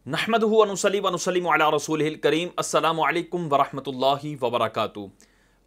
नहमदुहु व नुसल्ली व नुसल्लिमु अला रसूलिहिल करीम। अस्सलामु अलैकुम व रहमतुल्लाहि व बरकातुहू।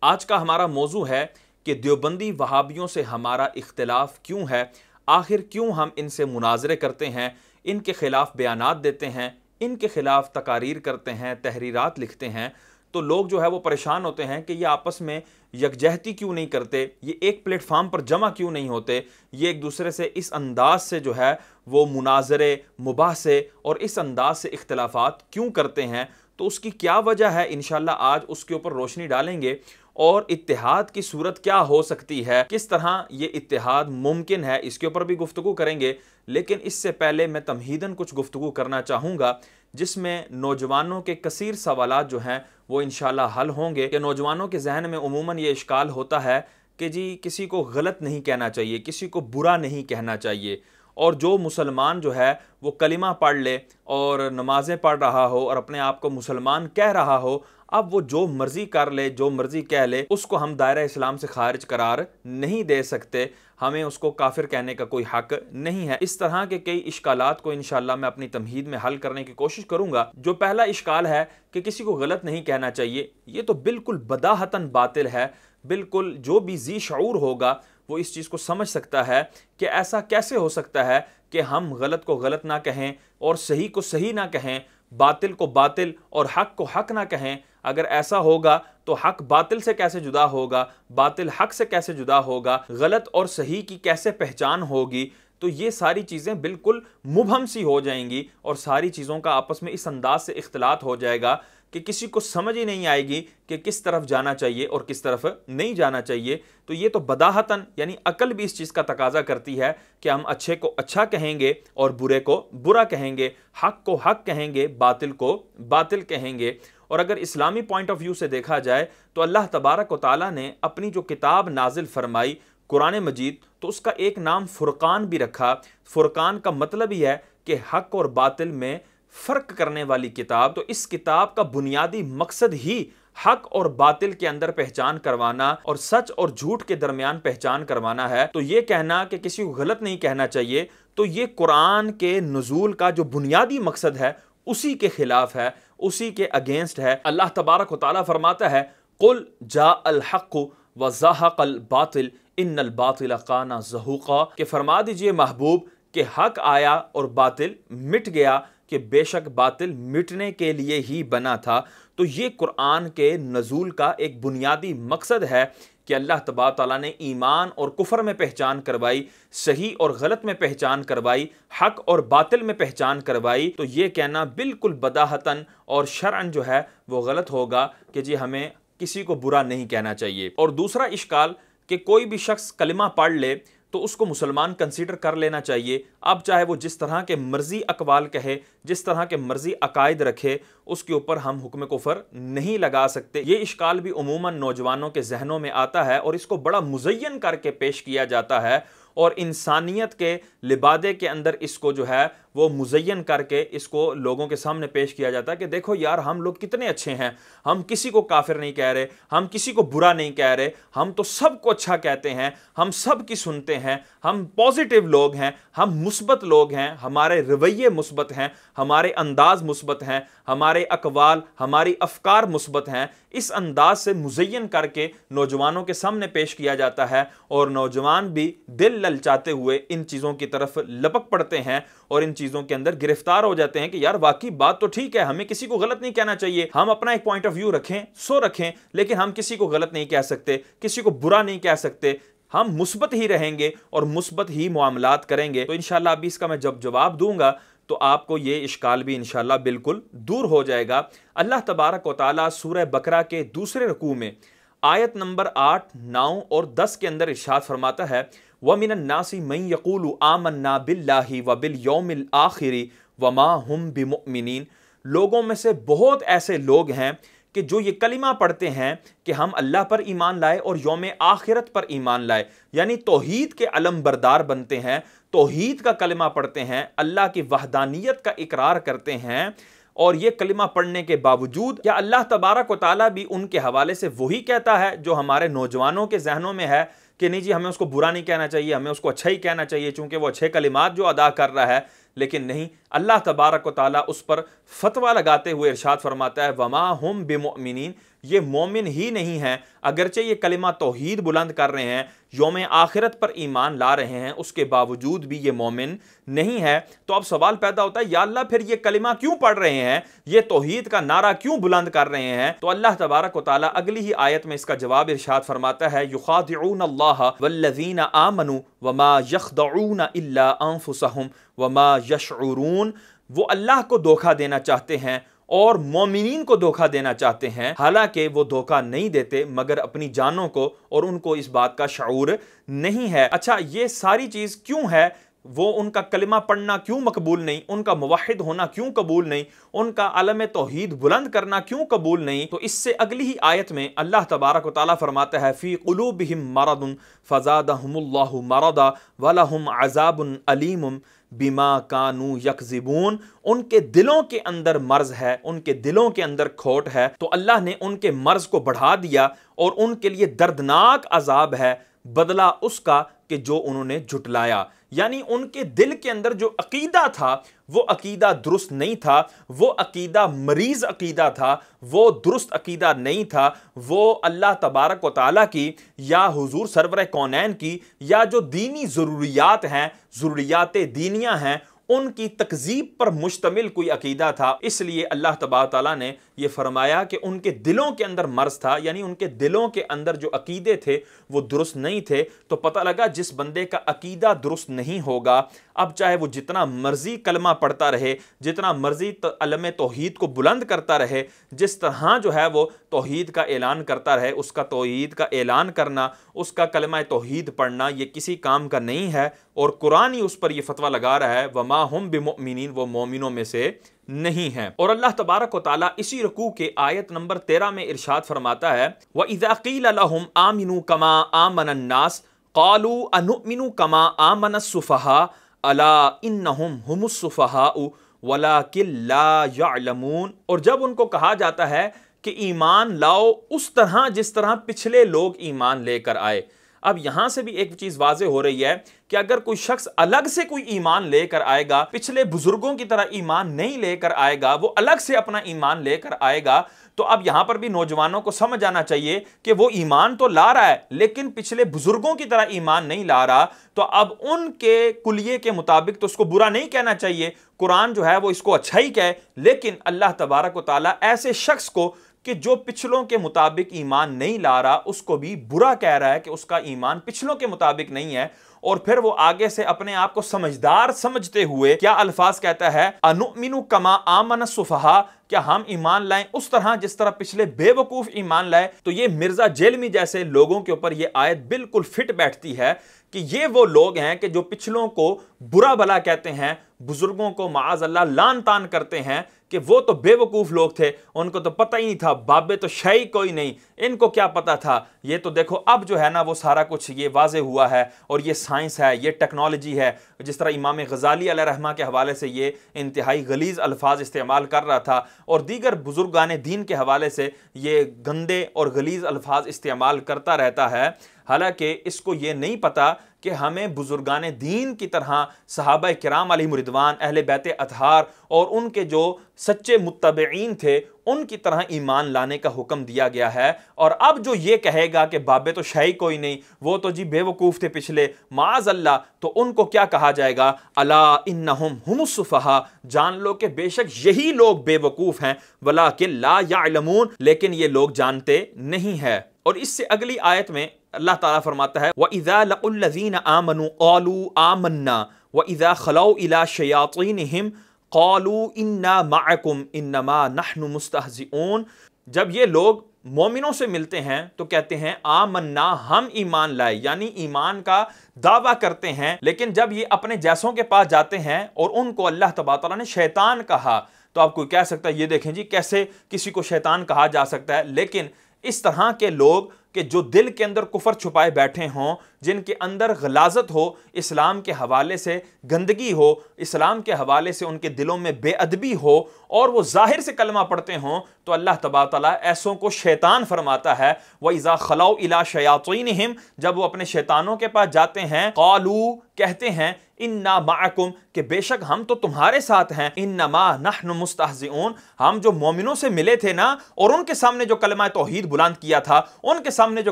आज का हमारा मौजू है कि देवबंदी वहाबियों से हमारा इख्तिलाफ क्यों है, आखिर क्यों हम इनसे मुनाजरे करते हैं, इनके खिलाफ बयानात देते हैं, इनके खिलाफ तकारीर करते हैं, तहरीरात लिखते हैं। तो लोग जो है वो परेशान होते हैं कि ये आपस में यकजहती क्यों नहीं करते, ये एक प्लेटफार्म पर जमा क्यों नहीं होते, ये एक दूसरे से इस अंदाज से जो है वो मुनाजरे, मुबाहसे और इस अंदाज से इख्तलाफात क्यों करते हैं। तो उसकी क्या वजह है, इंशाल्लाह आज उसके ऊपर रोशनी डालेंगे और इत्तेहाद की सूरत क्या हो सकती है, किस तरह ये इत्तेहाद मुमकिन है, इसके ऊपर भी गुफ्तगू करेंगे। लेकिन इससे पहले मैं तमहीदन कुछ गुफ्तगू करना चाहूँगा जिसमें नौजवानों के कसीर सवालात जो हैं वो इंशाल्लाह हल होंगे। कि नौजवानों के जहन में उमूमन ये इश्काल होता है कि जी किसी को गलत नहीं कहना चाहिए, किसी को बुरा नहीं कहना चाहिए, और जो मुसलमान जो है वो कलिमा पढ़ ले और नमाज़ें पढ़ रहा हो और अपने आप को मुसलमान कह रहा हो, अब वो जो मर्ज़ी कर ले, जो मर्ज़ी कह ले, उसको हम दायरा इस्लाम से खारिज करार नहीं दे सकते, हमें उसको काफिर कहने का कोई हक नहीं है। इस तरह के कई इश्कालात को इंशाल्लाह मैं अपनी तमहीद में हल करने की कोशिश करूंगा। जो पहला इश्काल है कि किसी को गलत नहीं कहना चाहिए, ये तो बिल्कुल बदाहतन बातिल है। बिल्कुल जो भी जी शऊर होगा वो इस चीज़ को समझ सकता है कि ऐसा कैसे हो सकता है कि हम गलत को गलत ना कहें और सही को सही ना कहें, बातिल को बातिल और हक को हक ना कहें। अगर ऐसा होगा तो हक बातिल से कैसे जुदा होगा, बातिल हक से कैसे जुदा होगा, गलत और सही की कैसे पहचान होगी। तो ये सारी चीज़ें बिल्कुल मुबहम सी हो जाएंगी और सारी चीज़ों का आपस में इस अंदाज से इख्तिलात हो जाएगा कि किसी को समझ ही नहीं आएगी कि किस तरफ जाना चाहिए और किस तरफ नहीं जाना चाहिए। तो ये तो बदाहतन यानी अकल भी इस चीज़ का तकाजा करती है कि हम अच्छे को अच्छा कहेंगे और बुरे को बुरा कहेंगे, हक को हक कहेंगे, बातिल को बातिल कहेंगे। और अगर इस्लामी पॉइंट ऑफ व्यू से देखा जाए तो अल्लाह तबारक व तआला ने अपनी जो किताब नाजिल फरमाई कुरान मजीद, तो उसका एक नाम फुरकान भी रखा। फुरकान का मतलब ही है कि हक और बातिल में फ़र्क करने वाली किताब। तो इस किताब का बुनियादी मकसद ही हक और बातिल के अंदर पहचान करवाना और सच और झूठ के दरमियान पहचान करवाना है। तो ये कहना कि किसी को गलत नहीं कहना चाहिए, तो ये कुरान के नुज़ूल का जो बुनियादी मकसद है उसी के खिलाफ है, उसी के अगेंस्ट है। अल्लाह तबारक व तआला फरमाता है, कुल जाअल हक़्क़ु व ज़हक़ल बातिल इन्नल बातिल काना ज़हूक़ा, कि फरमा दीजिए महबूब कि हक आया और बातिल मिट गया, कि बेशक बातिल मिटने के लिए ही बना था। तो ये कुरान के नज़ूल का एक बुनियादी मकसद है कि अल्लाह तबारक तआला ने ईमान और कुफर में पहचान करवाई, सही और गलत में पहचान करवाई, हक और बातिल में पहचान करवाई। तो ये कहना बिल्कुल बदाहतन और शरअन जो है वो गलत होगा कि जी हमें किसी को बुरा नहीं कहना चाहिए। और दूसरा इश्काल कि कोई भी शख्स कलिमा पढ़ ले तो उसको मुसलमान कंसीडर कर लेना चाहिए। अब चाहे वो जिस तरह के मर्जी अकवाल कहे, जिस तरह के मर्जी अकायद रखे, उसके ऊपर हम हुक्म कुफर नहीं लगा सकते। ये इश्काल भी उमूमन नौजवानों के जहनों में आता है और इसको बड़ा मुज़य्यन करके पेश किया जाता है और इंसानियत के लिबादे के अंदर इसको जो है वो मुज़य्यन करके इसको लोगों के सामने पेश किया जाता है कि देखो यार हम लोग कितने अच्छे हैं, हम किसी को काफिर नहीं कह रहे, हम किसी को बुरा नहीं कह रहे, हम तो सबको अच्छा कहते हैं, हम सब की सुनते हैं, हम पॉजिटिव लोग हैं, हम मुस्बत लोग हैं, हमारे रवैये मुस्बत हैं, हमारे अंदाज मुस्बत हैं, हमारे अकवाल हमारी अफकार मुस्बत हैं। इस अंदाज से मुज़य्यन करके नौजवानों के सामने पेश किया जाता है और नौजवान भी दिल ललचाते हुए इन चीज़ों की तरफ लपक पड़ते हैं और इन चीज़ों के अंदर गिरफ्तार हो जाते हैं कि यार वाकई बात तो ठीक है, हमें किसी को गलत नहीं कहना चाहिए, हम अपना एक पॉइंट ऑफ व्यू रखें सो रखें, लेकिन हम किसी को गलत नहीं कह सकते, किसी को बुरा नहीं कह सकते, हम मुस्बत ही रहेंगे और मुस्बत ही मामलात करेंगे। तो इंशाल्लाह अभी इसका मैं जब जवाब दूंगा तो आपको ये इश्काल भी इंशाल्लाह बिल्कुल दूर हो जाएगा। अल्लाह तबारक व तआला सूरह बकरा के दूसरे रुकू में आयत नंबर 8, 9 और 10 के अंदर इरशाद फरमाता है, व मिनन नासी मन यक़ूलु आमन्ना बिल्लाहि व बिल यौमिल आखिरी व मा हुम बिमुमिनीन। लोगों में से बहुत ऐसे लोग हैं कि जो ये कलिमा पढ़ते हैं कि हम अल्लाह पर ईमान लाए और यौम आखिरत पर ईमान लाए, यानी तौहीद के अलम बरदार बनते हैं, तौहीद का कलिमा पढ़ते हैं, अल्लाह की वहदानियत का इकरार करते हैं। और ये कलिमा पढ़ने के बावजूद क्या अल्लाह तबारक व तआला भी उनके हवाले से वही कहता है जो हमारे नौजवानों के जहनों में है कि नहीं जी हमें उसको बुरा नहीं कहना चाहिए, हमें उसको अच्छा ही कहना चाहिए, चूंकि वो अच्छे कलिमात जो अदा कर रहा है। लेकिन नहीं, अल्लाह तबारक व तआला उस पर फतवा लगाते हुए इरशाद फरमाता है वमा हुम बिमुमिनीन, ये मोमिन ही नहीं है। अगरचे ये कलिमा तौहीद बुलंद कर रहे हैं, यौम आखिरत पर ईमान ला रहे हैं, उसके बावजूद भी ये मोमिन नहीं है। तो अब सवाल पैदा होता है, या अल्लाह फिर ये कलिमा क्यों पढ़ रहे हैं, ये तौहीद का नारा क्यों बुलंद कर रहे हैं? तो अल्लाह तबारक व तआला अगली ही आयत में इसका जवाब इरशाद फरमाता है युखादिऊन अल्लाह वल्लज़ीना आमनू वमा यखदऊन इल्ला अनफुसहुम वमा यशऊरून, वो अल्लाह को धोखा देना चाहते हैं और मोमिनीन को धोखा देना चाहते हैं, हालांकि वो धोखा नहीं देते मगर अपनी जानों को, और उनको इस बात का शऊर नहीं है। अच्छा, ये सारी चीज क्यों है? वो उनका कलिमा पढ़ना क्यों मकबूल नहीं, उनका मुवाहिद होना क्यों कबूल नहीं, उनका अलम तौहीद बुलंद करना क्यों कबूल नहीं? तो इससे अगली ही आयत में अल्लाह तबारक व तआला फरमाता है फी कुलूबिहिम मरदुन फज़ादहुमुल्लाहु मरदा वलहुम अज़ाबुन अलीमुम बिमा कानू यकज़िबून, उनके दिलों के अंदर मर्ज है, उनके दिलों के अंदर खोट है, तो अल्लाह ने उनके मर्ज को बढ़ा दिया और उनके लिए दर्दनाक अजाब है, बदला उसका कि जो उन्होंने झुटलाया। यानी उनके दिल के अंदर जो अकीदा था वो अकीदा दुरुस्त नहीं था, वो अकीदा मरीज अकीदा था, वो दुरुस्त अकीदा नहीं था, वो अल्लाह तबारक व तआला की या हुजूर सरवर कौनैन की या जो दीनी ज़रूरियात हैं, ज़रूरियात दीनिया हैं, उनकी तकजीब पर मुश्तमिल कोई अकीदा था। इसलिए अल्लाह तबारक तआला ने यह फरमाया कि उनके दिलों के अंदर मर्ज था, यानी उनके दिलों के अंदर जो अकीदे थे वो दुरुस्त नहीं थे। तो पता लगा जिस बंदे का अकीदा दुरुस्त नहीं होगा, अब चाहे वो जितना मर्जी कलमा पढ़ता रहे, जितना मर्जी अलम तौहीद को बुलंद करता रहे, जिस तरह जो है वो तौहीद का ऐलान करता रहे, उसका तौहीद का ऐलान करना, उसका कलमा तौहीद पढ़ना ये किसी काम का नहीं है। और कुरान ही उस पर यह फतवा लगा रहा है वमा हुम बिमुमिनीन, वो मोमिनों में से नहीं है। और अल्लाह तबारक व तआला इसी रुकू के आयत नंबर 13 में इरशाद फरमाता है व इज़ा क़ील लहुम आमिनू कमा आमनन नास क़ालू अनुमिनु कमा आमनस सुफ़हा अला इन्नहुम हुमुस सुफ़हाउ वलाकिन ला यअलमून, और जब उनको कहा जाता है कि ईमान लाओ उस तरह जिस तरह पिछले लोग ईमान लेकर आए। अब यहां से भी एक चीज वाज़े हो रही है कि अगर कोई शख्स अलग से कोई ईमान लेकर आएगा, पिछले बुजुर्गों की तरह ईमान नहीं लेकर आएगा, वो अलग से अपना ईमान लेकर आएगा, तो अब यहां पर भी नौजवानों को समझ आना चाहिए कि वो ईमान तो ला रहा है लेकिन पिछले बुजुर्गों की तरह ईमान नहीं ला रहा। तो अब उनके कुलिये के मुताबिक तो उसको बुरा नहीं कहना चाहिए, कुरान जो है वो इसको अच्छा ही कहे, लेकिन अल्लाह तबारक व तआला ऐसे शख्स को कि जो पिछलों के मुताबिक ईमान नहीं ला रहा उसको भी बुरा कह रहा है कि उसका ईमान पिछलों के मुताबिक नहीं है। और फिर वो आगे से अपने आप को समझदार समझते हुए क्या अल्फाज कहता है अनुमिनु कमा आमन सुफहा, क्या हम ईमान लाएं उस तरह जिस तरह पिछले बेवकूफ ईमान लाए। तो ये मिर्जा जेलमी जैसे लोगों के ऊपर ये आयत बिल्कुल फिट बैठती है कि ये वो लोग हैं कि जो पिछलों को बुरा भला कहते हैं, बुजुर्गों को माअज़ल्लाह लान तान करते हैं कि वो तो बेवकूफ लोग थे, उनको तो पता ही नहीं था, बाबे तो शाही कोई नहीं, इनको क्या पता था। ये तो देखो अब जो है ना वो सारा कुछ ये वाजे हुआ है, और ये साइंस है, ये टेक्नोलॉजी है। जिस तरह इमाम गजाली अलैहिर्रहमा के हवाले से ये इंतहाई गलीज अल्फाज इस्तेमाल कर रहा था, और दीगर बुजुर्गान दीन के हवाले से ये गंदे और गलीज अल्फाज इस्तेमाल करता रहता है, हालांकि इसको ये नहीं पता कि हमें बुजुर्गान दीन की तरह सहाबा किराम अलैहिम रिदवान, अहले बैत अतहार और उनके जो सच्चे मुत्तबईन थे उनकी तरह ईमान लाने का हुक्म दिया गया है। और अब जो ये कहेगा कि बाबे तो शाही कोई नहीं, वो तो जी बेवकूफ़ थे पिछले, माअज़ल्लाह, तो उनको क्या कहा जाएगा अला इन्नहुम हुमुस सुफ़हा, जान लो कि बेशक यही लोग बेवकूफ़ हैं, वलाकिन ला यअलमून, लेकिन ये लोग जानते नहीं है। और इससे अगली आयत में अल्लाह ताला फरमाता है व इज़ा लक़ुल्लज़ीना आमनू क़ालू आमन्ना व इज़ा खलौ इला शयातीनिहिम क़ालू इन्ना मअकुम इन्नमा नहनु मुस्तहज़िऊन, जब ये लोग मोमिनों से मिलते हैं तो कहते हैं आमन्ना, हम ईमान लाए, यानी ईमान का दावा करते हैं, लेकिन जब ये अपने जैसों के पास जाते हैं और उनको अल्लाह तबारक तआला ने शैतान कहा, तो आप कोई कह सकता है ये देखें जी कैसे किसी को शैतान कहा जा सकता है। लेकिन इस तरह के लोग कि जो दिल के अंदर कुफर छुपाए बैठे हों, जिनके अंदर गलाजत हो, इस्लाम के हवाले से गंदगी हो, इस्लाम के हवाले से उनके दिलों में बेअदबी हो, और वो जाहिर से कलमा पढ़ते हों, तो अल्लाह तबारक तआला ऐसों को शैतान फरमाता है व इज़ा खलौ इला शयातीनिहिम, जब वो अपने शैतानों के पास जाते हैं, क़ालू कहते हैं इन्ना माअकुम, कि बेशक हम तो तुम्हारे साथ हैं, इन्नमा नहनु मुस्तहज़िऊन, हम जो मोमिनों से मिले थे ना और उनके सामने जो कलमा तौहीद बुलंद किया था, उनके सामने जो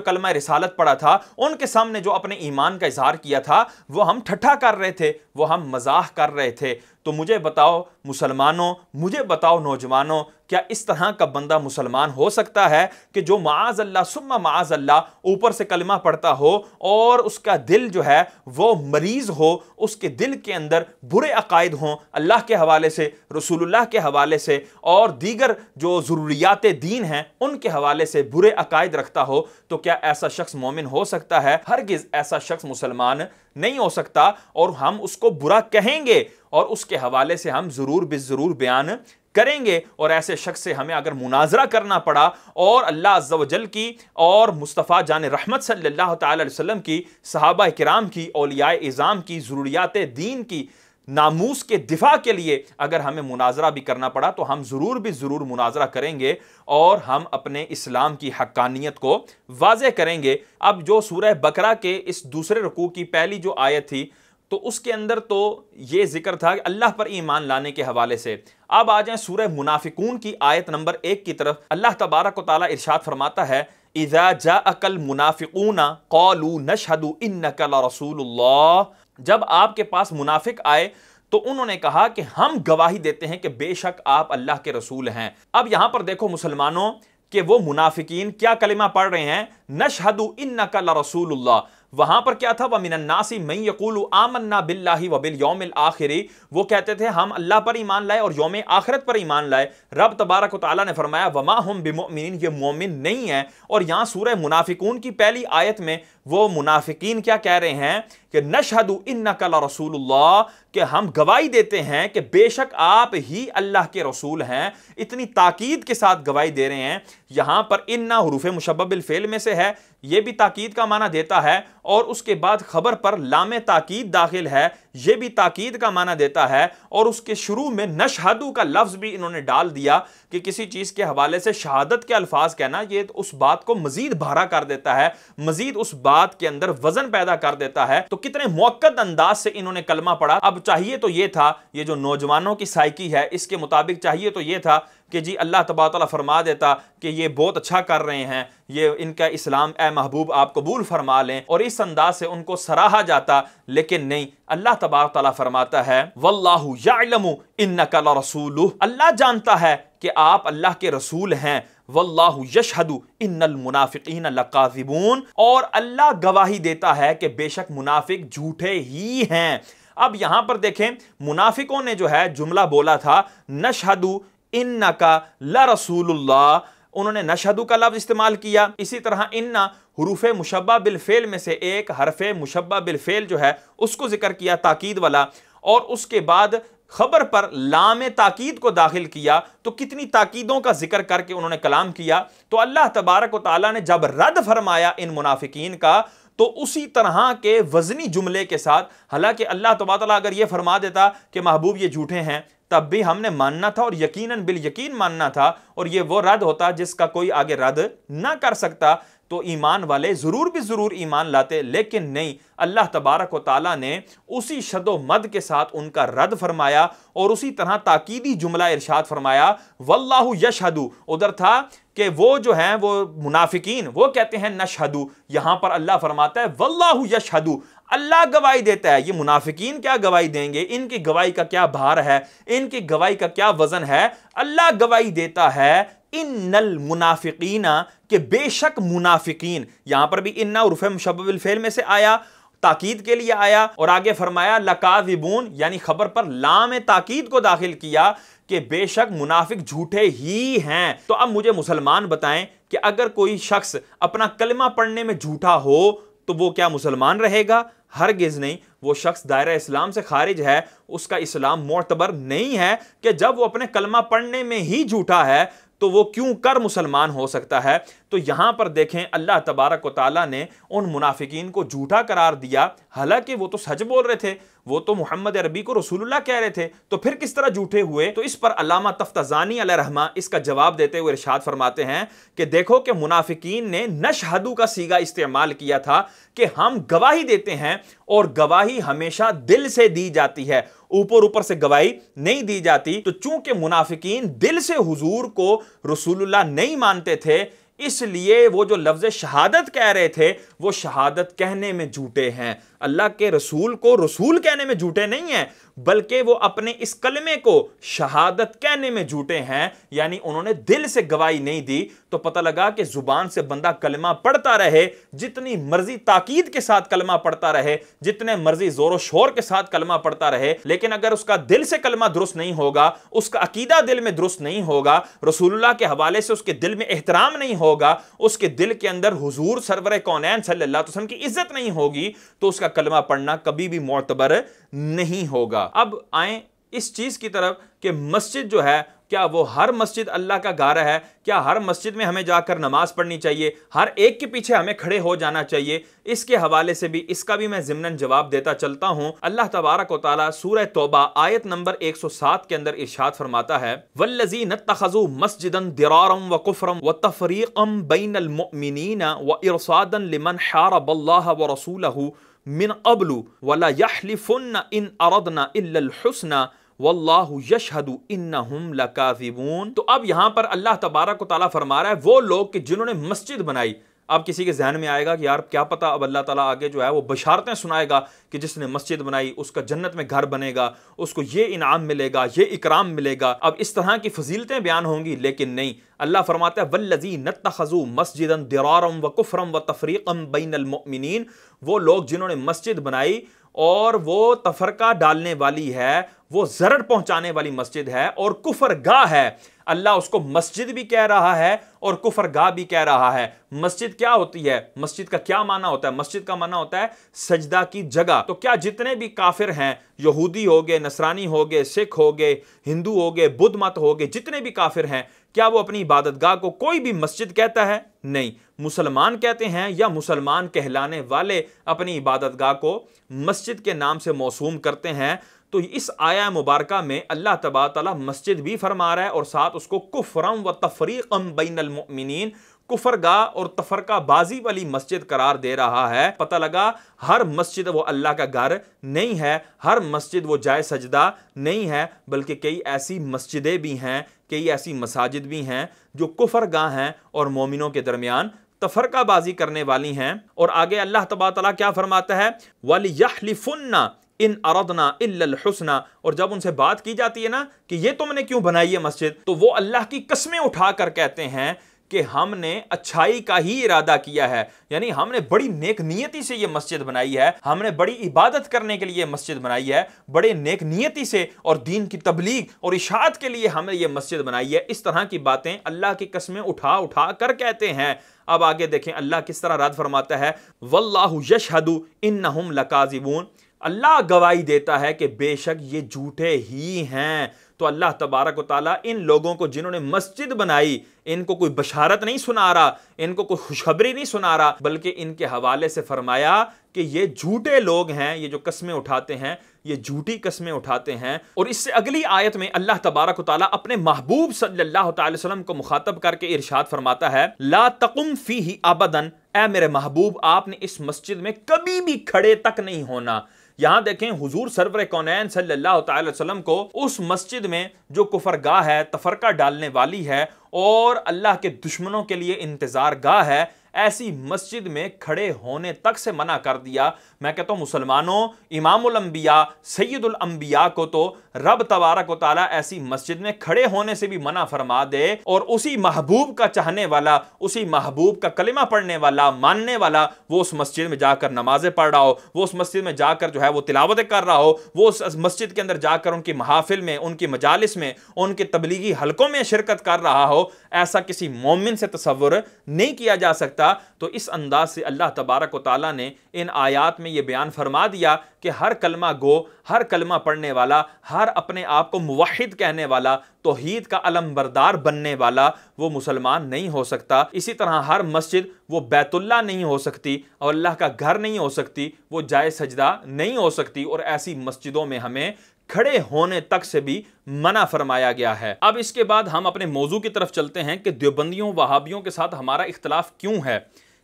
कलमा रिसालत पढ़ा था, उनके सामने जो अपने ईमान का इजहार किया था, वो हम ठट्ठा कर रहे थे, वो हम मजाक कर रहे थे। तो मुझे बताओ मुसलमानों, मुझे बताओ नौजवानों, क्या इस तरह का बंदा मुसलमान हो सकता है कि जो माअज़ अल्लाह सुम्मा माअज़ अल्लाह ऊपर से कलमा पढ़ता हो और उसका दिल जो है वो मरीज हो, उसके दिल के अंदर बुरे अकायद हों अल्लाह के हवाले से, रसूलुल्लाह के हवाले से और दीगर जो ज़रूरियात दीन हैं उनके हवाले से बुरे अकायद रखता हो, तो क्या ऐसा शख्स मोमिन हो सकता है? हरगिज़ ऐसा शख्स मुसलमान नहीं हो सकता। और हम उसको बुरा कहेंगे और उसके हवाले से हम ज़रूर बिज़रूर बयान करेंगे। और ऐसे शख्स से हमें अगर मुनाजरा करना पड़ा और अल्लाह अज़्ज़ व जल की और मुस्तफ़ा जान रहमत सल्लल्लाहु तआला अलैहि वसल्लम की, सहाबा किराम की, औलियाए इज़ाम की, ज़रूरियात दीन की, नामूस के दिफा के लिए अगर हमें मुनाजरा भी करना पड़ा तो हम ज़रूर भी ज़रूर मुनाजरा करेंगे और हम अपने इस्लाम की हक्कानियत को वाज़े करेंगे। अब जो सूरह बकरा के इस दूसरे रुकू की पहली जो आयत थी तो उसके अंदर तो ये जिक्र था कि अल्लाह पर ईमान लाने के हवाले से। अब आ जाएं सूरह मुनाफिकून की आयत नंबर 1 की तरफ। अल्लाह तबारक व तआला इरशाद फरमाता है, इज़ा जाअकल मुनाफिकूना क़ालू नशहदु इन्नका लरसूलुल्लाह, जब आपके पास मुनाफिक आए तो उन्होंने कहा कि हम गवाही देते हैं कि बेशक आप अल्लाह के रसूल हैं। अब यहां पर देखो मुसलमानों कि वो मुनाफिकीन क्या कलिमा पढ़ रहे हैं, नशहदु इन्नका लरसूलुल्लाह। वहां पर क्या था, व मिनन्नासी मन यक़ूलु आमन्ना बिल्लाहि व बिल यौमिल आखिरी, वो कहते थे हम अल्लाह पर ईमान लाए और यौम आखिरत पर ईमान लाए। रब तबारक व तआला ने फरमाया वमा हुम बिमुमिनीन, ये मोमिन नहीं है। और यहां सूरह मुनाफिकून की पहली आयत में वो मुनाफिकीन क्या कह रहे हैं कि नशहदु इन्नका लरसूलुल्लाह, कि हम गवाही देते हैं कि बेशक आप ही अल्लाह के रसूल हैं। इतनी ताकीद के साथ गवाही दे रहे हैं। यहां पर इन्ना हुरूफ मुशब्बह बिल फ़ेल में से है, यह भी ताकीद का माना देता है, और उसके बाद खबर पर लाम ताकीद दाखिल है, यह भी ताकीद का माना देता है। और उसके शुरू में नशहदु का लफ्ज भी इन्होंने डाल दिया कि किसी चीज के हवाले से शहादत के अल्फाज कहना ये उस बात को मजीद भारा कर देता है, मजीद उस बात के अंदर वजन पैदा कर देता है। तो कितने मुअक्कद अंदाज से इन्होंने कलमा पढ़ा। अब चाहिए तो ये था, ये जो नौजवानों की साइकी है इसके मुताबिक चाहिए तो ये था कि जी अल्लाह तबारक तआला फरमा देता कि ये बहुत अच्छा कर रहे हैं, ये इनका इस्लाम ए महबूब आप कबूल फरमा लें, और इस अंदाज से उनको सराहा जाता। लेकिन नहीं, अल्लाह तबारक तआला फरमाता है वल्लाहु यअलमु इन्नका लरसूलुहु, अल्लाह जानता है कि आप अल्लाह के रसूल हैं। वल्लाहु यशहदु इन्नल मुनाफिकीन लकाज़िबून, और अल्लाह गवाही देता है कि बेशक मुनाफिक झूठे ही हैं। अब यहां पर देखें, मुनाफिकों ने जो है जुमला बोला था नशहदु इन्नका लरसूलुल्लाह, उन्होंने नशहदु का लफ्ज इस्तेमाल किया। इसी तरह इन्ना हुरूफे मुशब्बा बिल फेल में से एक हरफे मुशब्बा बिल फेल जो है उसको जिक्र किया ताकीद वाला, और उसके बाद खबर पर लाम ताकीद को दाखिल किया। तो कितनी ताकीदों का जिक्र करके उन्होंने कलाम किया। तो अल्लाह तबारक व तआला ने जब रद्द फरमाया इन मुनाफिकीन का तो उसी तरह के वजनी जुमले के साथ, हालांकि अल्लाह तबारक व तआला अगर यह फरमा देता कि महबूब ये झूठे हैं तब भी हमने मानना था और यकीनन बिल यकीन मानना था, और ये वो रद्द होता जिसका कोई आगे रद्द ना कर सकता, तो ईमान वाले जरूर भी जरूर ईमान लाते। लेकिन नहीं, अल्लाह तबारक व तआला ने उसी शदो मद के साथ उनका रद्द फरमाया और उसी तरह ताकीदी जुमला इरशाद फरमाया वल्लाहु यशहदु। उधर था कि वो जो हैं वो मुनाफिकीन वो कहते हैं नशहदु, यहां पर अल्लाह फरमाता है वल्लाहु यशहदु, अल्लाह गवाही देता है। ये मुनाफिकीन क्या गवाही देंगे, इनकी गवाही का क्या भार है, इनकी गवाही का क्या वजन है। अल्लाह गवाही देता है इन्नल मुनाफिकीना, के बेशक मुनाफिकीन। यहां पर भी इन्ना उर्फ़े मुशब्बह बिल फ़ेल में से आया, ताकीद के लिए आया, और आगे फरमाया लकाज़िबून, यानी खबर पर लाम ताकीद को दाखिल किया कि बेशक मुनाफिक झूठे ही हैं। तो अब मुझे मुसलमान बताएं कि अगर कोई शख्स अपना कलमा पढ़ने में झूठा हो तो वो क्या मुसलमान रहेगा? हरगिज़ नहीं, वो शख्स दायरा इस्लाम से खारिज है, उसका इस्लाम मोतबर नहीं है कि जब वो अपने कलमा पढ़ने में ही झूठा है तो वो क्यों कर मुसलमान हो सकता है? तो यहां पर देखें अल्लाह तबारक व तआला ने उन मुनाफिकीन को झूठा करार दिया, हालांकि वो तो सच बोल रहे थे, वो तो मोहम्मद अरबी को रसूलुल्लाह कह रहे थे, तो फिर किस तरह झूठे हुए? तो इस पर अल्लामा तफ्ताज़ानी अलैहिर्रहमा इसका जवाब देते हुए इरशाद फरमाते हैं कि देखो कि मुनाफिकीन ने नशहदु का सीगा इस्तेमाल किया था कि हम गवाही देते हैं, और गवाही हमेशा दिल से दी जाती है, ऊपर ऊपर से गवाही नहीं दी जाती। तो चूंकि मुनाफिकीन दिल से हुजूर को रसूलुल्लाह नहीं मानते थे, इसलिए वो जो लफ्ज शहादत कह रहे थे वो शहादत कहने में झूठे हैं। अल्लाह के रसूल को रसूल कहने में झूठे नहीं हैं, बल्कि वो अपने इस कलमे को शहादत कहने में झूठे हैं, यानी उन्होंने दिल से गवाही नहीं दी। तो पता लगा कि जुबान से बंदा कलमा पढ़ता रहे, जितनी मर्जी ताकीद के साथ कलमा पढ़ता रहे, जितने मर्जी जोरो शोर के साथ कलमा पढ़ता रहे, लेकिन अगर उसका दिल से कलमा दुरुस्त नहीं होगा, उसका अकीदा दिल में दुरुस्त नहीं होगा, रसूलुल्लाह के हवाले से उसके दिल में एहतराम नहीं होगा, उसके दिल के अंदर हुजूर सरवर कौनैन सल्लल्लाहु अलैहि वसल्लम की इज्जत नहीं होगी, तो उसका कलमा पढ़ना कभी भी मोतबर नहीं होगा। अब आए इस चीज की तरफ कि मस्जिद जो है, क्या वो हर मस्जिद अल्लाह का घर है? क्या हर मस्जिद में हमें जाकर नमाज पढ़नी चाहिए? हर एक के पीछे हमें खड़े हो जाना चाहिए? इसके हवाले से भी इसका भी मैं ज़िम्नन जवाब देता चलता हूं। अल्लाह तबारक व तआला सूरह तौबा आयत नंबर 107 के अंदर इरशाद फरमाता है, वल्लज़ीन इत्तख़ज़ू मस्जिदन दिरारम व कुफ्रम व तफ़रीक़म बैनल मुअमिनीना व इरसादन लिमन हारबल्लाह व रसूलहू मिन क़ब्लु वला यहलिफुन्न इन अरदना इल्लल हुस्ना वल्लाहु यशहदु इन्नहुम लकाज़िबून। तो अब यहां पर अल्लाह तबारक व तआला फरमा रहा है वो लोग कि जिन्होंने मस्जिद बनाई। अब किसी के जहन में आएगा कि यार क्या पता, अब अल्लाह ताला आगे जो है वो बशारतें सुनाएगा कि जिसने मस्जिद बनाई उसका जन्नत में घर बनेगा, उसको ये इनाम मिलेगा, ये इकराम मिलेगा, अब इस तरह की फजीलतें बयान होंगी। लेकिन नहीं, अल्लाह फरमाता है वल्लज़ीन इत्तख़ज़ू मस्जिदन दिरारम व कुफ्रम व तफ़रीक़म बैनल मुअमिनीन, वो लोग जिन्होंने मस्जिद बनाई और वो तफरका डालने वाली है, वो जरर पहुंचाने वाली मस्जिद है और कुफर गाह है। अल्लाह उसको मस्जिद भी कह रहा है और कुफर गाह भी कह रहा है। मस्जिद क्या होती है? मस्जिद का क्या माना होता है? मस्जिद का माना होता है सजदा की जगह। तो क्या जितने भी काफिर हैं, यहूदी हो गए, नसरानी हो गए, सिख हो गए, हिंदू हो गए, बुद्ध मत हो गए, जितने भी काफिर हैं, क्या वो अपनी इबादतगाह को कोई भी मस्जिद कहता है? नहीं। मुसलमान कहते हैं या मुसलमान कहलाने वाले अपनी इबादतगाह को मस्जिद के नाम से मौसूम करते हैं। तो इस आया मुबारका में अल्लाह तबारक तआला मस्जिद भी फरमा रहा है और साथ उसको कुफ्रम व तफरीक़म बैनल मुअमिनीन, कुफरगाह और तफरका बाजी वाली मस्जिद करार दे रहा है। पता लगा हर मस्जिद वो अल्लाह का घर नहीं है, हर मस्जिद वो जाए सजदा नहीं है, बल्कि कई ऐसी मस्जिदें भी हैं, कई ऐसी मसाजिद भी हैं जो कुफरगाह हैं और मोमिनों के दरमियान तफरका बाजी करने वाली हैं। और आगे अल्लाह तबारक तआला क्या फरमाता है, वलियहलिफुन्ना इन अरदना इल्लल हुस्ना, और जब उनसे बात की जाती है ना कि ये तुमने क्यों बनाई है मस्जिद, तो वो अल्लाह की कस्में उठाकर कहते हैं कि हमने अच्छाई का ही इरादा किया है, यानी हमने बड़ी नेक नियति से ये मस्जिद बनाई है, हमने बड़ी इबादत करने के लिए मस्जिद बनाई है, बड़े नेक नियति से और दीन की तबलीग और इशाअत के लिए हमने ये मस्जिद बनाई है। इस तरह की बातें अल्लाह की कस्में उठा उठा कर कहते हैं। अब आगे देखें अल्लाह किस तरह रद फरमाता है, वल्लाहु यशहदु इन्नहुम लकाज़िबून, अल्लाह गवाही देता है कि बेशक ये झूठे ही हैं। तो अल्लाह तबारक व तआला इन लोगों को जिन्होंने मस्जिद बनाई, इनको कोई बशारत नहीं सुना रहा, इनको कोई खुशखबरी नहीं सुना रहा, बल्कि इनके हवाले से फरमाया कि ये झूठे लोग हैं, ये जो कस्में उठाते हैं ये झूठी कस्में उठाते हैं। और इससे अगली आयत में अल्लाह तबारक व तआला अपने महबूब सल्लल्लाहु अलैहि वसल्लम को मुखातब करके इरशाद फरमाता है, ला तकुम फीही अबदन, ऐ मेरे महबूब आपने इस मस्जिद में कभी भी खड़े तक नहीं होना। यहां देखें हुजूर सरवर कौनैन सल्लल्लाहु अलैहि वसल्लम को उस मस्जिद में जो कुफरगाह है, तफरका डालने वाली है और अल्लाह के दुश्मनों के लिए इंतजार गाह है, ऐसी मस्जिद में खड़े होने तक से मना कर दिया। मैं कहता हूं मुसलमानों, इमामुल अंबिया सैयदुल अंबिया को तो रब तबारक व तआला ऐसी मस्जिद में खड़े होने से भी मना फरमा दे और उसी महबूब का चाहने वाला, उसी महबूब का कलिमा पढ़ने वाला, मानने वाला वो उस मस्जिद में जाकर नमाजें पढ़ रहा हो, वो उस मस्जिद में जाकर जो है वो तिलावतें कर रहा हो, वो उस मस्जिद के अंदर जाकर उनकी महाफिल में, उनकी मजालिस में, उनके तबलीगी हलकों में शिरकत कर रहा हो, ऐसा किसी मोमिन से तसव्वुर नहीं किया जा सकता किया, तो इस अंदाज से अल्लाह तबारक व तआला ने इन आयात में यह बयान फरमा दिया कि हर कलमा गो, हर कलमा पढ़ने वाला, हर अपने आप को मुवहिद कहने वाला, तौहीद का अलमबरदार बनने वाला, वो मुसलमान नहीं हो सकता। इसी तरह हर मस्जिद वो बैतुल्लाह नहीं हो सकती और अल्लाह का घर नहीं हो सकती, वो जाए सजदा नहीं हो सकती, और ऐसी मस्जिदों में हमें खड़े होने तक से भी मना फरमाया गया है। अब इसके बाद हम अपने मौजू की तरफ चलते हैं कि देवबंदियों वहाबियों के साथ हमारा इख्तलाफ क्यों है।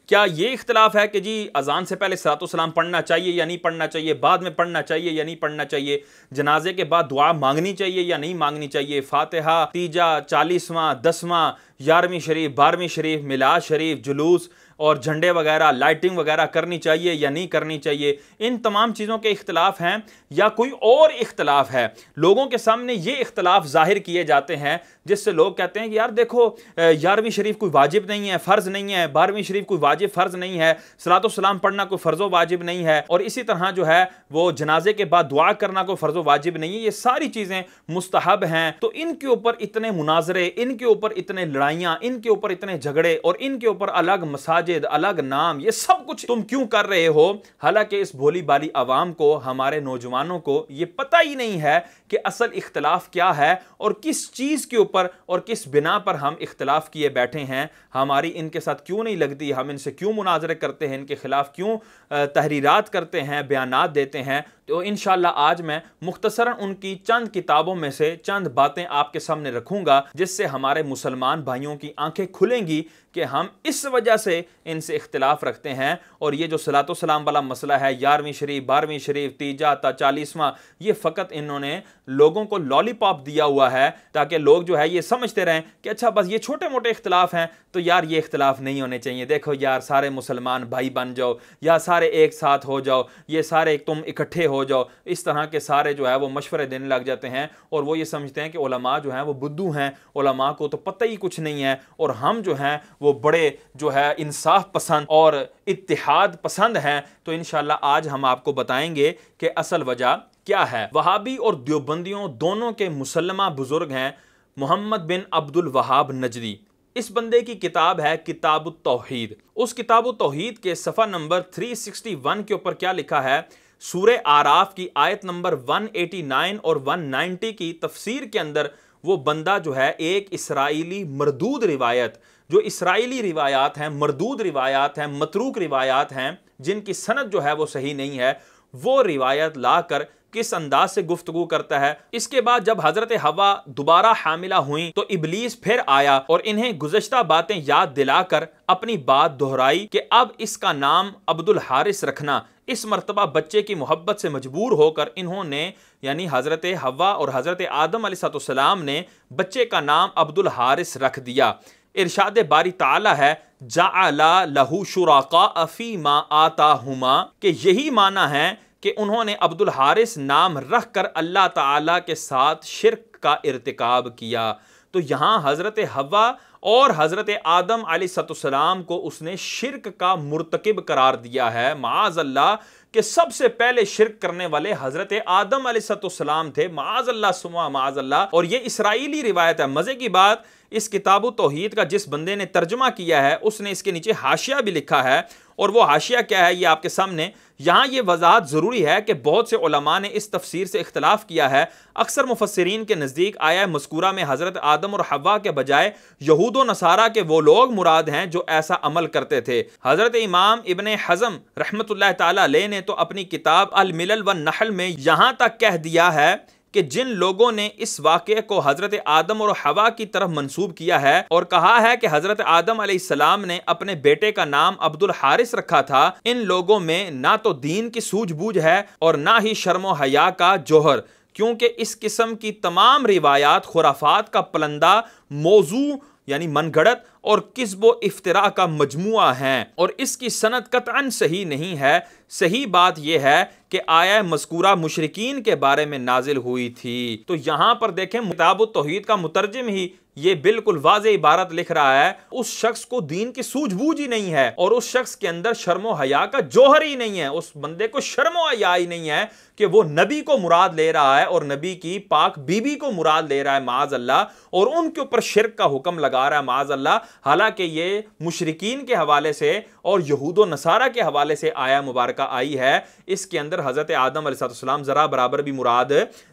क्या ये इख्तलाफ है कि जी अजान से पहले सलातो सलाम पढ़ना चाहिए या नहीं पढ़ना चाहिए, बाद में पढ़ना चाहिए या नहीं पढ़ना चाहिए, जनाजे के बाद दुआ मांगनी चाहिए या नहीं मांगनी चाहिए, फातिहा, तीजा, 40वां, 10वां, 11वीं शरीफ, 12वीं शरीफ, मिलाद शरीफ, जुलूस और झंडे वगैरह, लाइटिंग वगैरह करनी चाहिए या नहीं करनी चाहिए, इन तमाम चीज़ों के इख्तलाफ हैं या कोई और इख्तलाफ है। लोगों के सामने ये इख्तलाफ जाहिर किए जाते हैं जिससे लोग कहते हैं कि यार देखो 11वीं शरीफ कोई वाजिब नहीं है, फ़र्ज़ नहीं है, 12वीं शरीफ कोई वाजिब फ़र्ज़ नहीं है, सलातो सलाम पढ़ना कोई फ़र्ज़ो वाजिब नहीं है, और इसी तरह जो है वो जनाजे के बाद दुआ करना कोई फ़र्ज़ो वाजिब नहीं है, ये सारी चीज़ें मुस्तहब हैं। तो इनके ऊपर इतने मुनाजरे, इनके ऊपर इतने लड़ाइयाँ, इनके ऊपर इतने झगड़े और इनके ऊपर अलग मसाजिद, अलग नाम, ये सब कुछ तुम क्यों कर रहे हो? हालांकि इस भोली भाली आवाम को, हमारे नौजवानों को ये पता ही नहीं है कि असल इख्तलाफ क्या है और किस चीज़ के ऊपर और किस बिना पर हम इख्तलाफ किए बैठे हैं। हमारी इनके साथ क्यों नहीं लगती, हम इनसे क्यों मुनाजरे करते हैं, इनके खिलाफ क्यों तहरीरात करते हैं, बयानात देते हैं। तो इंशाअल्लाह आज मैं मुख्तसरन उनकी चंद किताबों में से चंद बातें आपके सामने रखूंगा जिससे हमारे मुसलमान भाइयों की आंखें खुलेंगी कि हम इस वजह से इनसे इख्तिलाफ रखते हैं। और ये जो सलातो सलाम वाला मसला है, 11वीं शरीफ, 12वीं शरीफ, तीजा, 40वां, ये फ़कत इन्होंने लोगों को लॉलीपॉप दिया हुआ है ताकि लोग जो है ये समझते रहें कि अच्छा बस ये छोटे मोटे इख्तिलाफ हैं, तो यार ये इख्तिलाफ नहीं होने चाहिए। देखो यार सारे मुसलमान भाई बन जाओ, या सारे एक साथ हो जाओ, ये सारे तुम इकट्ठे हो जाओ, इस तरह के सारे जो है वो मशवरे देने लग जाते हैं। और वो ये समझते हैं कि उलमा जो हैं वो बुद्धू हैं, उलमा को तो पता ही कुछ नहीं है, और हम जो हैं वो बड़े जो है इंसाफ पसंद और इत्तिहाद पसंद हैं। तो इंशाअल्लाह आज हम आपको बताएंगे कि असल वजह क्या है। वहाबी और देवबंदियों दोनों के मुसल्लमा बुजुर्ग हैं मोहम्मद बिन अब्दुल वहाब नजदी। इस बंदे की किताब है किताबुत तौहीद। उस किताबुत तौहीद के सफ़ा नंबर 361 के ऊपर क्या लिखा है? सूरे आराफ की आयत नंबर 189 और 190 की तफसीर के अंदर वो बंदा जो है एक इसराइली मरदूद रिवायत, जो इसराइली रिवायात हैं, मरदूद रिवायात हैं, मतरूक रिवायात हैं, जिनकी सनद जो है वो सही नहीं है, वो रिवायत लाकर किस अंदाज से गुफ्तगू करता है। इसके बाद जब हजरत हवा दोबारा हामिला हुई तो इबलीस फिर आया और इन्हें गुज़श्ता बातें याद दिलाकर अपनी बात दोहराई कि अब इसका नाम अब्दुल हारिस रखना। इस मर्तबा बच्चे की मोहब्बत से मजबूर होकर इन्होंने यानी हजरत हवा और हजरत आदम अलैहिस्सलाम ने बच्चे का नाम अब्दुल हारिस रख दिया। इरशाद बारी ताला है जअला लहू शुराका फीमा आताहुमा, कि यही माना है कि उन्होंने अब्दुल हारिस नाम रखकर अल्लाह ताला के साथ शिर्क का इर्तिकाब किया। तो यहाँ हजरत हवा और हजरत आदम अलैहिस्सलाम को उसने शिर्क का मुर्तकिब करार दिया है। माअज़ल्लाह कि सबसे पहले शिर्क करने वाले हजरत आदम अलैहिस्सलाम थे, माअज़ल्लाह सुमा माअज़ल्लाह। और ये इसराइली रिवायत है। मजे की बात, इस किताबु तौहीद का जिस बंदे ने तर्जुमा किया है उसने इसके नीचे हाशिया भी लिखा है, और वो हाशिया क्या है ये आपके सामने। यहाँ ये वजाहत ज़रूरी है कि बहुत से उलमा ने इस तफसीर से इख्तलाफ किया है। अक्सर मुफस्सिरीन के नज़दीक आया मज़कूरा में हज़रत आदम और हवा के बजाय यहूद व नसारा के वो लोग मुराद हैं जो ऐसा अमल करते थे। हज़रत इमाम इब्ने हज़म रहमतुल्लाह ताला अलैह ने तो अपनी किताब अल मिलल व नहल में यहाँ तक कह दिया है कि जिन लोगों ने इस वाक़े को हज़रत आदम और हवा की तरफ मंसूब किया है और कहा है कि हज़रत आदम अलैहिस्सलाम ने अपने बेटे का नाम अब्दुल हारिस रखा था, इन लोगों में ना तो दीन की सूझबूझ है और ना ही शर्म हया का जोहर, क्योंकि इस किस्म की तमाम रिवायात खुराफात का पलंदा, मौजू यानी मनगढ़ंत और किस्बो इफ्तिरा का मजमुआ है, और इसकी सनद कतअन सही नहीं है। सही बात यह है कि आया मज़कूरा मुशरिकीन के बारे में नाजिल हुई थी। तो यहाँ पर देखें किताबुत तौहीद का मुतरजिम ही ये बिल्कुल वाज़े इबारत लिख रहा है, उस शख्स को दीन की सूझबूझ ही नहीं है और उस शख्स के अंदर शर्मो हया का जोहर ही नहीं है। उस बंदे को शर्मो हया ही नहीं है कि वो नबी को मुराद ले रहा है और नबी की पाक बीबी को मुराद ले रहा है माअज़ल्लाह, और उनके ऊपर शिर्क का हुक्म लगा लगा रहा है माज़अल्लाह, हालांकि ये मुशरिकीन के हवाले से और यहूद व नसारा के हवाले से आया मुबारक आई है। इसके अंदर हज़रत आदम अलैहिस्सलाम ज़रा बराबर भी मुराद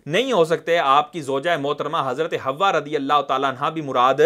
नहीं हो सकते, आपकी ज़ौजा मोहतरमा हज़रत हव्वा रदी अल्लाह तआला अन्हा भी मुराद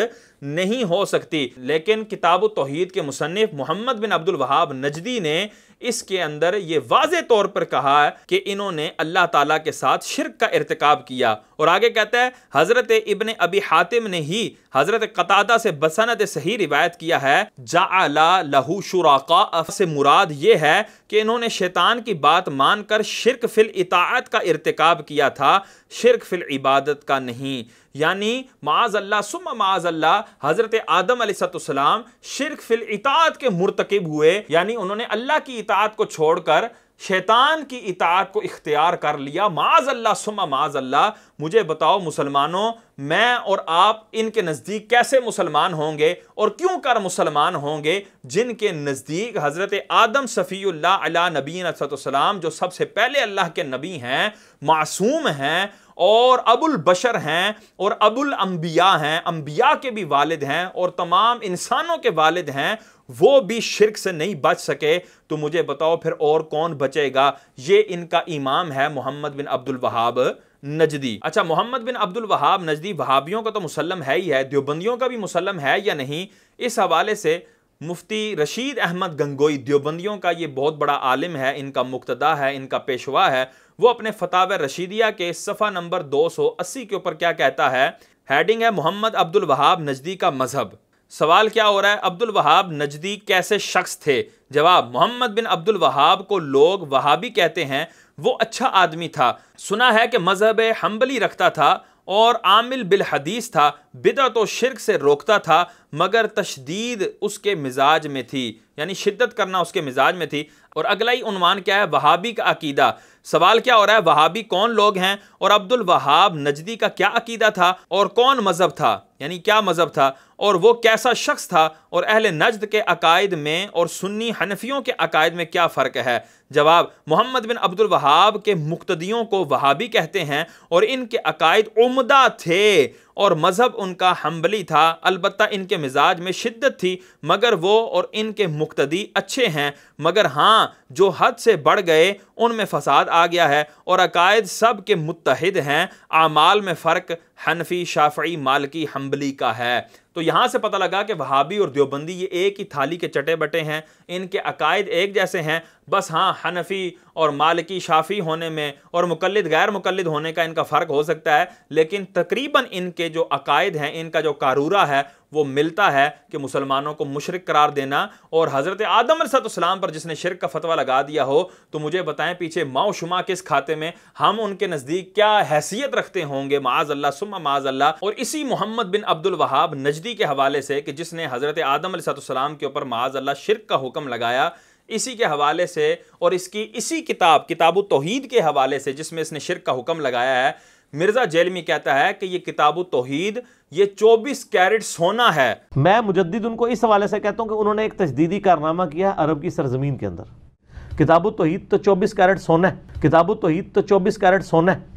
नहीं हो सकती। लेकिन किताब तौहीद के मुसन्निफ मोहम्मद बिन अब्दुल वहाब नजदी ने इसके अंदर ये वाज़े तौर पर कहा है कि इन्होंने अल्लाह ताला के साथ शिर्क का इर्तिकाब किया। और आगे कहता है हज़रत इब्न अबी हातिम ने ही हज़रत क़तादा से बसनद सही रिवायत किया है, जअला लहू शुराका से मुराद ये है कि इन्होंने शैतान की बात मानकर शिर्क फिल इताअत का इर्तिकाब किया था, शिर्क फिल इबादत का नहीं। यानी माज़अल्लाह सुम्मा माज़अल्लाह हज़रत आदम अलैहिस्सलाम शिर्क फिल इताअत के मुर्तकिब हुए, यानी उन्होंने अल्लाह की इताअत को छोड़कर शैतान की इताअत को इख्तियार कर लिया। माज़अल्लाह सुम्मा माज़अल्लाह। मुझे बताओ मुसलमानों, मैं और आप इनके नज़दीक कैसे मुसलमान होंगे और क्यों कर मुसलमान होंगे जिनके नज़दीक हज़रत आदम सफ़ीउल्लाह अला नबीना सलाम, जो सबसे पहले अल्लाह के नबी हैं, मासूम हैं और अबुल बशर हैं और अबुल अंबिया हैं, अंबिया के भी वालिद हैं और तमाम इंसानों के वालिद हैं, वो भी शिर्क से नहीं बच सके। तो मुझे बताओ फिर और कौन बचेगा? ये इनका इमाम है मोहम्मद बिन अब्दुल वहाब नजदी। अच्छा, मोहम्मद बिन अब्दुल वहाब नजदी वहाबियों का तो मुसल्लम है ही है, देवबंदियों का भी मुसल्लम है या नहीं, इस हवाले से मुफ्ती रशीद अहमद गंगोई देवबंदियों का ये बहुत बड़ा आलिम है, इनका मुक्तदा है, इनका पेशवा है। वो अपने फतावा रशीदिया के सफ़ा नंबर 280 के ऊपर क्या कहता है? हेडिंग है मोहम्मद अब्दुल वहाब नजदी का मजहब। सवाल क्या हो रहा है? अब्दुल वहाब नजदी कैसे शख्स थे? जवाब, मोहम्मद बिन अब्दुल वहाब को लोग वहाबी कहते हैं। वो अच्छा आदमी था, सुना है कि मजहब हम्बली रखता था और आमिल बिल हदीस था, बिदअत और शिर्क से रोकता था, मगर तशदीद उसके मिजाज में थी, यानी शिद्दत करना उसके मिजाज में थी। और अगला ही उन्वान क्या है? वहाबी का अकीदा। सवाल क्या हो रहा है? वहाबी कौन लोग हैं और अब्दुल वहाब नजदी का क्या अकीदा था और कौन मजहब था, यानी क्या मजहब था और वो कैसा शख्स था, और अहले नजद के अकायद में और सुन्नी हनफियों के अकायद में क्या फ़र्क है? जवाब, मोहम्मद बिन अब्दुल वहाब के मुक्तदियों को वहाबी कहते हैं और इनके अकायद उम्दा थे और मजहब उनका हम्बली था। अलबत्ता इनके मिजाज में शिद्दत थी, मगर वो और इनके मुक्तदी अच्छे हैं, मगर हाँ जो हद से बढ़ गए उनमें फसाद आ गया है और अकायद सब के मुत्तहिद हैं। आमाल में फ़र्क हनफी, शाफ़ई, मालिकी, हम्बली का है। तो यहाँ से पता लगा कि वहाबी और देवबंदी ये एक ही थाली के चटे बटे हैं, इनके अकायद एक जैसे हैं, बस हाँ हनफी और मालिकी, शाफ़ी होने में और मुकल्लिद गैर मुकल्लिद होने का इनका फ़र्क हो सकता है, लेकिन तकरीबन इनके जो अकायद हैं, इनका जो कारूरा है वो मिलता है कि मुसलमानों को मुशरिक करार देना। और हज़रत आदम अलैहिस्सलाम पर जिसने शिर्क का फतवा लगा दिया हो, तो मुझे बताएं पीछे माओ शुमा किस खाते में, हम उनके नज़दीक क्या हैसियत रखते होंगे? माज़अल्लाह सुम्मा माज़अल्लाह। और इसी मोहम्मद बिन अब्दुल वहाब नजदी के हवाले से कि जिसने हज़रत आदम अलैहिस्सलाम के ऊपर माज़अल्लाह शिर्क का हुक्म लगाया, इसी के हवाले से और इसकी इसी किताब तौहीद के हवाले से जिसमें इसने शिर्क का हुक्म लगाया है, मिर्जा जेलमी कहता है कि ये किताब तौहीद ये 24 कैरेट सोना है। मैं मुजद्दिद उनको इस हवाले से कहता हूं कि उन्होंने एक तजदीदी कारनामा किया अरब की सरजमीन के अंदर। किताब तौहीद तो 24 कैरेट सोना है, किताब तौहीद तो 24 कैरेट सोना है।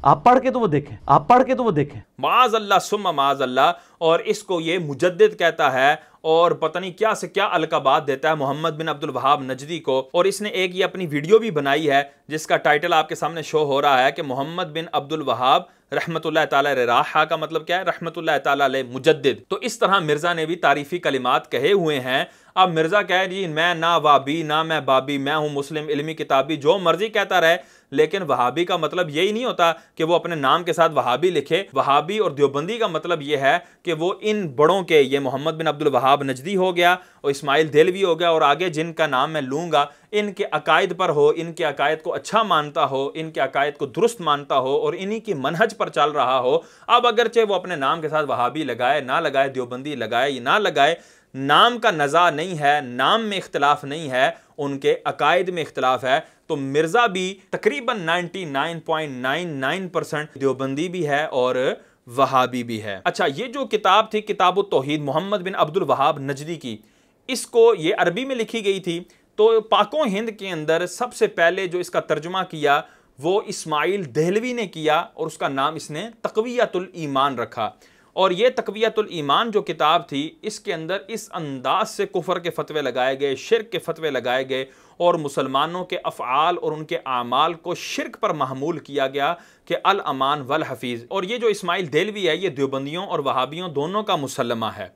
आप पढ़ के तो वो देखें, आप पढ़ के तो वो देखें। माज़अल्लाह सुम्मा माज़अल्लाह। और इसको ये मुजद्दिद कहता है और पता नहीं क्या से क्या अलकाबात देता है मोहम्मद बिन अब्दुल वहाब नजदी को। और इसने एक ये अपनी वीडियो भी बनाई है जिसका टाइटल आपके सामने शो हो रहा है कि मोहम्मद बिन अब्दुल वहाब रहमतुल्लाह ताला राहा का मतलब क्या है? रहमतुल्लाह ताला अलैह मुजद्दिद। तो इस तरह मिर्जा ने भी तारीफी कलिमात कहे हुए हैं। अब मिर्जा कहे जी मैं ना वाबी ना मैं बाबी, मैं हूं मुस्लिम इल्मी किताबी, जो मर्जी कहता रहे, लेकिन वहाबी का मतलब यही नहीं होता कि वो अपने नाम के साथ वहाबी लिखे। वहाबी और देवबंदी का मतलब ये है कि वो इन बड़ों के, ये मोहम्मद बिन अब्दुल वहाब नजदी हो गया और इस्माइल देलवी हो गया और आगे जिनका नाम मैं लूँगा, इनके अकायद पर हो, इनके अकायद को अच्छा मानता हो, इनके अकायद को दुरुस्त मानता हो और इन्हीं की मनहज पर चल रहा हो। अब अगरचे वो अपने नाम के साथ वहाबी लगाए ना लगाए, देवबंदी लगाए या ना लगाए, नाम का नज़ा नहीं है, नाम में इख्तिलाफ नहीं है, उनके अकायद में इख्तिलाफ है। तो मिर्ज़ा भी तकरीबन 99.99% देवबंदी भी है और वहाबी भी है। अच्छा, ये जो किताब थी किताब तौहीद मोहम्मद बिन अब्दुल वहाब नजदी की, इसको ये अरबी में लिखी गई थी। तो पाको हिंद के अंदर सबसे पहले जो इसका तर्जुमा किया वो इस्माइल देहलवी ने किया और उसका नाम इसने तक़वियतुल ईमान रखा। और ये तक़वियतुल ईमान जो किताब थी, इसके अंदर इस अंदाज से कुफर के फतवे लगाए गए, शिरक के फतवे लगाए गए और मुसलमानों के अफ़आल और उनके आमाल को शिरक पर महमूल किया गया कि अल अमान वल हफीज़। और ये जो इस्माइल देलवी है, ये देवबंदियों और वहाबियों दोनों का मुसल्लमा है।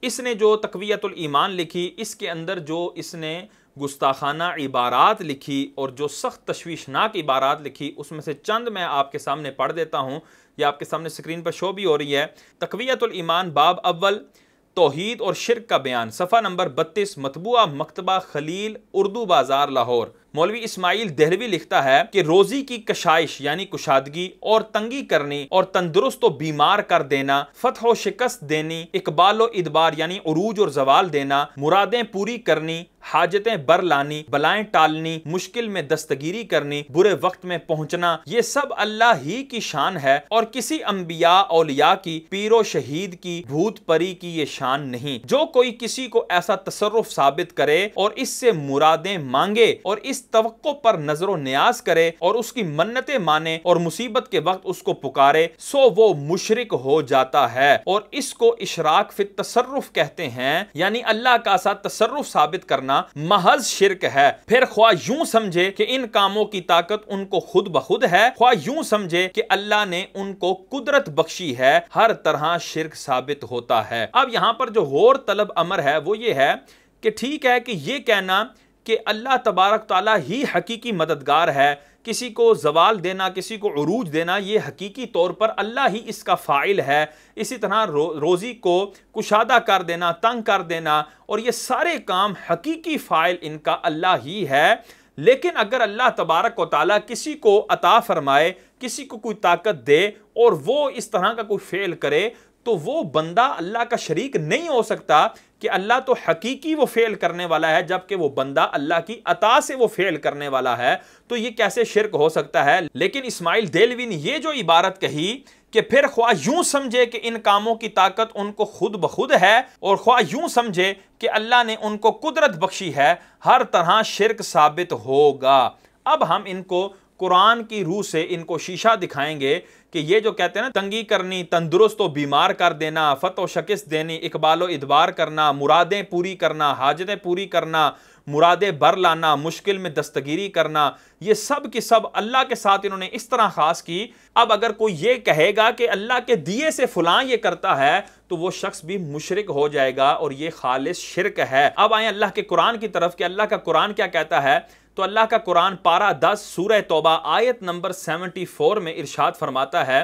इसने जो तक़वियतुल ईमान लिखी, इसके अंदर जो इसने गुस्ताखाना इबारात लिखी और जो सख्त तशवीशनाक इबारात लिखी, उसमें से चंद मैं आपके सामने पढ़ देता हूँ। यह आपके सामने स्क्रीन पर शो भी हो रही है। तक़वियतुल ईमान बाब अव्वल, तौहीद और शिरक का बयान, सफ़ा नंबर 32, मतबूआ मकतबा खलील, उर्दू बाज़ार, लाहौर। मौलवी इस्माइल देहलवी लिखता है कि रोज़ी की कशाइश यानी कुशादगी और तंगी करनी और तंदुरुस्त व बीमार कर देना, फतह व शिकस्त देनी, इकबाल व इदबार यानी उरूज और जवाल देना, मुरादें पूरी करनी, हाजतें बर लानी, बलाएं टालनी, मुश्किल में दस्तगीरी करनी, बुरे वक्त में पहुंचना, ये सब अल्लाह ही की शान है और किसी अंबिया औलिया की, पीरो शहीद की, भूत परी की ये शान नहीं। जो कोई किसी को ऐसा तसर्रुफ साबित करे और इससे मुरादें मांगे और इस तवक्को पर नजरो न्याज करे और उसकी मन्नतें माने और मुसीबत के वक्त उसको पुकारे, सो वो मुशरिक हो जाता है और इसको इशराक फित तसर्रुफ कहते हैं, यानी अल्लाह का साथ तसर्रुफ साबित करना महज शिरक है। फिर ख्वाह यूं समझे कि इन कामों की ताकत उनको खुद ब खुद है, ख्वाह यूं समझे कि अल्लाह ने उनको कुदरत बख्शी है, हर तरह शिरक साबित होता है। अब यहां पर जो गौर तलब अमर है वो ये है कि ठीक है कि ये कहना कि अल्लाह तबारक ताला ही हकीकी मददगार है, किसी को जवाल देना, किसी को उरूज देना, ये हकीकी तौर पर अल्लाह ही इसका फ़ाइल है। इसी तरह रोज़ी को कुशादा कर देना, तंग कर देना, और ये सारे काम हकीकी फ़ाइल इनका अल्लाह ही है। लेकिन अगर अल्लाह तबारक व ताला किसी को अता फरमाए, किसी को कोई ताकत दे और वो इस तरह का कोई फेल करे, तो वो बंदा अल्लाह का शरीक नहीं हो सकता कि अल्लाह तो हकीकी वो फेल करने वाला है जबकि वो बंदा अल्लाह की अता से वो फेल करने वाला है। तो ये कैसे शिरक हो सकता है। लेकिन इस्माइल देलवी ने ये जो इबारत कही कि फिर ख्वाह यूं समझे कि इन कामों की ताकत उनको खुद ब खुद है और ख्वाह यूं समझे कि अल्लाह ने उनको कुदरत बख्शी है, हर तरह शिरक साबित होगा। अब हम इनको कुरान की रूह से इनको शीशा दिखाएंगे कि ये जो कहते हैं ना, तंगी करनी, तंदुरुस्त और बीमार कर देना, फतह शिकस्त देनी, इकबाल इदबार करना, मुरादें पूरी करना, हाजतें पूरी करना, मुरादें बर लाना, मुश्किल में दस्तगीरी करना, ये सब की सब अल्लाह के साथ इन्होंने इस तरह खास की। अब अगर कोई ये कहेगा कि अल्लाह के दिए से फलां ये करता है, तो वो शख्स भी मुशरिक हो जाएगा और ये खालिस शिरक है। अब आए अल्लाह के कुरान की तरफ कि अल्लाह का कुरान क्या कहता है। तो अल्लाह का कुरान पारा 10 सूरह तौबा आयत नंबर 74 में इरशाद फरमाता है,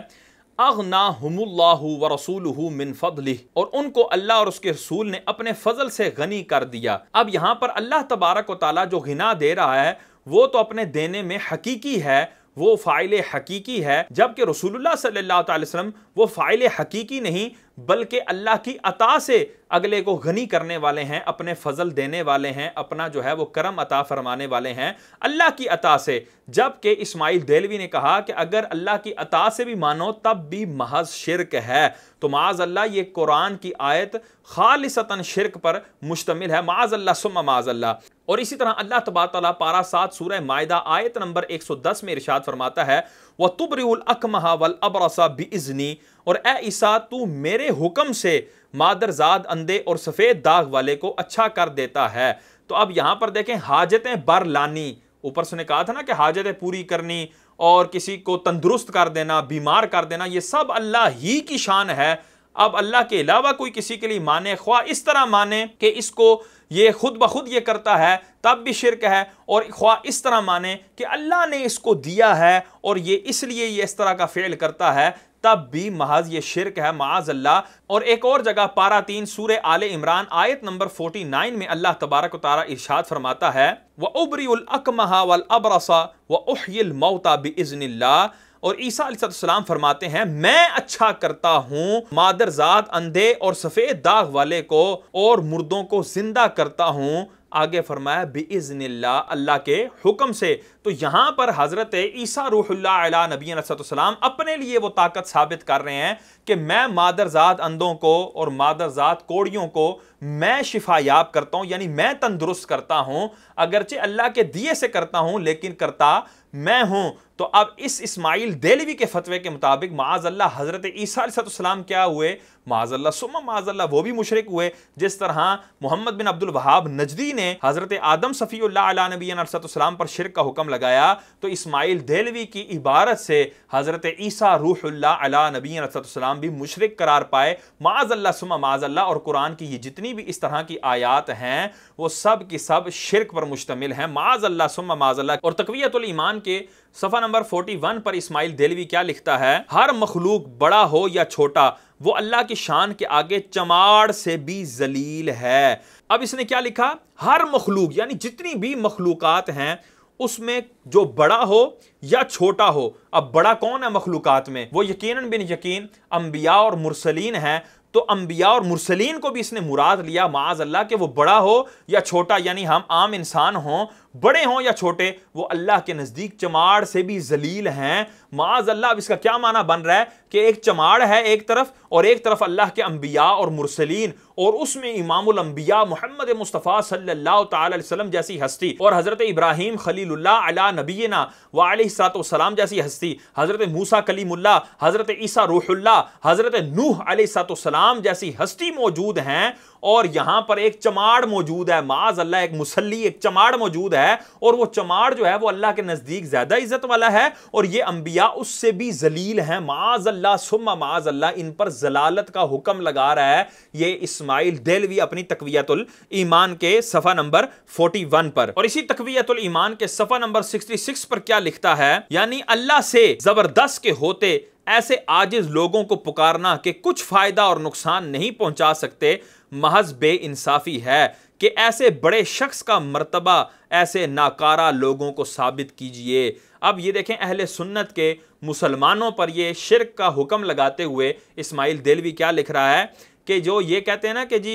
अग़नाहुमुल्लाहु व रसूलुहु मिन फ़ज़लिही, और उनको अल्लाह और उसके रसूल ने अपने फजल से गनी कर दिया। अब यहां पर अल्लाह तबारक व तआला जो गिना दे रहा है वो तो अपने देने में हकीकी है, वो फ़ाइल हकीकी है, जबकि रसूलुल्लाह सल्लल्लाहु अलैहि वसल्लम वो फ़ाइल हकीकी नहीं बल्कि अल्लाह की अता से अगले को गनी करने वाले हैं, अपने फजल देने वाले हैं, अपना जो है वो करम अता फरमाने वाले हैं अल्लाह की अता से। जबकि इस्माइल देलवी ने कहा कि अगर अल्लाह की अता से भी मानो तब भी महज शिरक है। तो माज़ अल्लाह ये कुरान की आयत खालिसतन शिरक पर मुश्तमिल है, माज़ अल्लाह सुम्मा माज़ अल्लाह। और इसी तरह अल्लाह तबारक तआला पारा 7 सूरह माइदा आयत नंबर 110 में इरशाद फरमाता है, व तुबरिउल अकमहा वल अबरसा बिइज़नी, और ए ईसा तू मेरे हुक्म से मादरजाद, अंधे और सफ़ेद दाग वाले को अच्छा कर देता है। तो अब यहां पर देखें, हाजतें बर लानी, ऊपर से ने कहा था ना कि हाजतें पूरी करनी और किसी को तंदुरुस्त कर देना, बीमार कर देना, ये सब अल्लाह ही की शान है। अब अल्लाह के अलावा कोई किसी के लिए माने, ख्वाह इस तरह माने कि इसको ये खुद ब खुद ये करता है तब भी शिरक है, और ख्वाह इस तरह माने कि अल्लाह ने इसको दिया है और ये इसलिए ये इस तरह का फेल करता है, तब भी महज ये शिरक है, माज़ अल्लाह। और एक और जगह पारा 3 सूरह आले इमरान आयत नंबर 49 में अल्लाह तबारक व तआला इरशाद फरमाता है, व उबरिउल अकमहा वल अबरसा व उहयिल मौता बिइज़्निल्लाह, और ईसा अलैहिस्सलाम फरमाते हैं मैं अच्छा करता हूं मादरजाद, अंधे और सफेद दाग वाले को, और मुर्दों को जिंदा करता हूं। आगे फरमाया बिइज़्निल्लाह, अल्लाह के हुक्म से। तो यहां पर हजरत ईसा रूहुल्लाह अला नबी अलैहिस्सलाम अपने लिए वो ताकत साबित कर रहे हैं कि मैं मादरजाद अंधों को और मादरजाद कोड़ियों को मैं शिफायाब करता हूं, यानी मैं तंदुरुस्त करता हूं, अगरचे अल्लाह के दिए से करता हूं लेकिन करता मैं हूं। तो अब इस इस्माइल देलवी के फतवे के मुताबिक माअज़ल्लाह हजरत ईसा अलैहिस्सलाम क्या हुए, माअज़ल्लाह सुम्मा माअज़ल्लाह वो भी मुशरिक हुए। जिस तरह मोहम्मद बिन अब्दुल वहाब नजदी ने हजरत आदम सफ़ीउल्लाह अला नबीना अलैहिस्सलाम पर शिरक का हुक्म लगाया, तो इस्माइल देलवी की इबारत से हजरत ईसा रूहुल्लाह अला नबीना अलैहिस्सलाम भी मुशरिक करार पाए, माअज़ल्लाह सुम्मा माअज़ल्लाह। और कुरान की ये जितनी भी इस तरह की आयात हैं वो सब की सब शिरक पर मुश्तमिल हैं, माअज़ल्लाह सुम्मा माअज़ल्लाह। और तक़वियतुल ईमान के सफ़ा नंबर 41 पर इस्माइल देलवी क्या लिखता है, हर मखलूक बड़ा हो या छोटा वो अल्लाह की शान के आगे चमाड़ से भी जलील है। अब इसने क्या लिखा, हर मखलूक यानी जितनी भी मखलूकात हैं उसमें जो बड़ा हो या छोटा हो। अब बड़ा कौन है मखलूकात में, वो यकीनन बिन यकीन अंबिया और मुरसलीन है। तो अंबिया और मुरसलीन को भी इसने मुराद लिया माअज़ल्लाह कि वो बड़ा हो या छोटा, यानी हम आम इंसान हों, बड़े हों या छोटे, वो अल्लाह के नज़दीक चमाड़ से भी जलील हैं, माअज़ल्लाह। अब इसका क्या माना बन रहा है कि एक चमाड़ है एक तरफ और एक तरफ अल्लाह के अंबिया और मुरसलीन, और उसमें इमामुल अंबिया मोहम्मद मुस्तफ़ा सल्लल्लाहु तआला अलैहि वसल्लम जैसी हस्ती, और हज़रत इब्राहीम खलीलुल्लाह अला नबीना व अलैहिस्सलाम जैसी हस्ती, हज़रत मूसा कलीमुल्लाह, हज़रत ईसा रूहुल्लाह, हज़रत नूह अलैहिस्सलाम जैसी हस्ती मौजूद हैं। और यहां पर एक चमाड़ मौजूद है, माअज़ल्लाह, एक मुसल्ली, एक चमाड़ मौजूद है, और वो चमाड़ जो है वो अल्लाह के नजदीक ज्यादा इज्जत वाला है, और ये अंबिया उससे भी जलील हैं, माअज़ल्लाह सुम्मा माअज़ल्लाह। इन पर जलालत का हुक्म लगा रहा है ये इस्माइल देलवी अपनी तक़वियतुल ईमान के सफ़ा नंबर 41 पर। और इसी तक़वियतुल ईमान के सफ़ा नंबर 66 पर क्या लिखता है, यानी अल्लाह से जबरदस्त के होते ऐसे आजिज लोगों को पुकारना कि कुछ फायदा और नुकसान नहीं पहुंचा सकते, महज बेइंसाफी है कि ऐसे बड़े शख्स का मर्तबा ऐसे नाकारा लोगों को साबित कीजिए। अब ये देखें, अहले सुन्नत के मुसलमानों पर ये शिर्क का हुक्म लगाते हुए इस्माइल देलवी क्या लिख रहा है कि जो ये कहते हैं ना कि जी